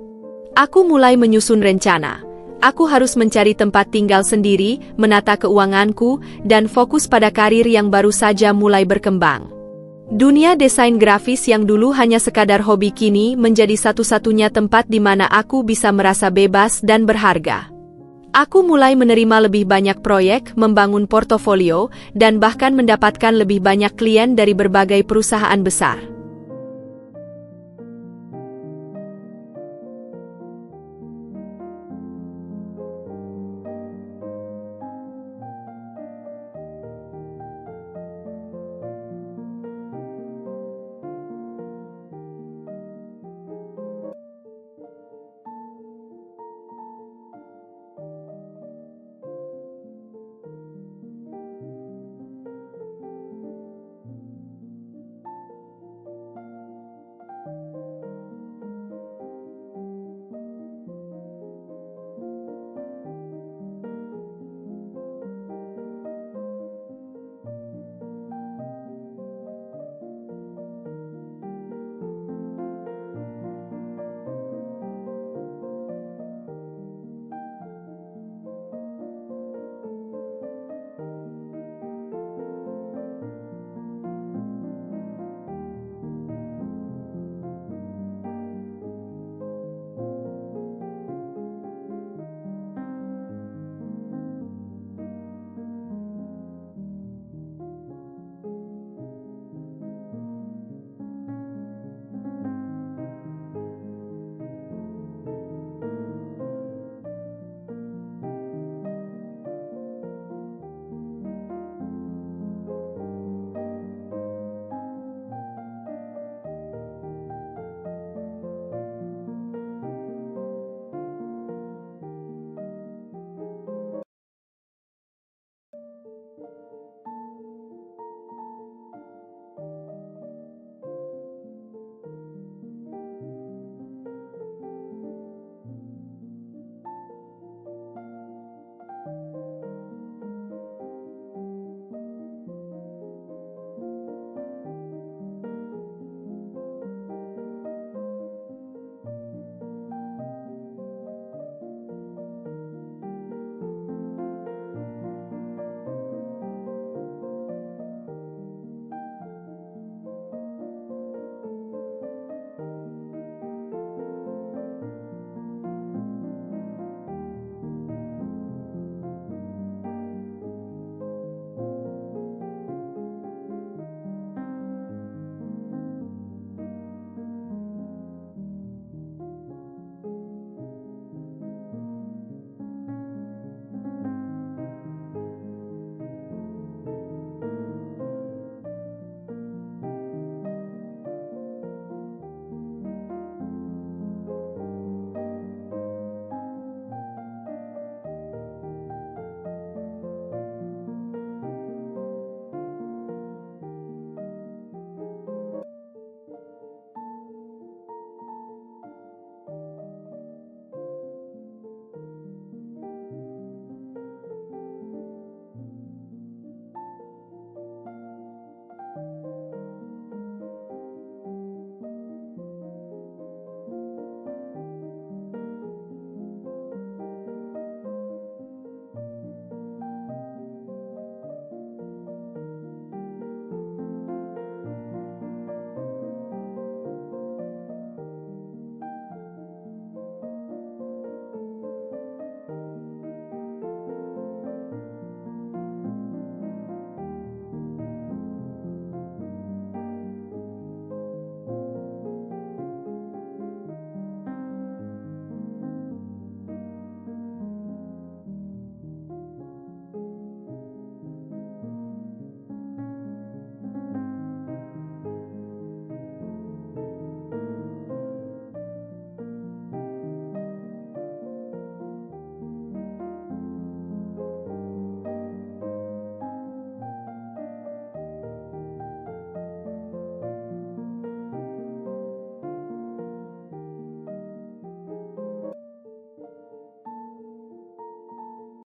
S1: Aku mulai menyusun rencana. Aku harus mencari tempat tinggal sendiri, menata keuanganku, dan fokus pada karir yang baru saja mulai berkembang. Dunia desain grafis yang dulu hanya sekadar hobi kini menjadi satu-satunya tempat di mana aku bisa merasa bebas dan berharga. Aku mulai menerima lebih banyak proyek, membangun portofolio, dan bahkan mendapatkan lebih banyak klien dari berbagai perusahaan besar.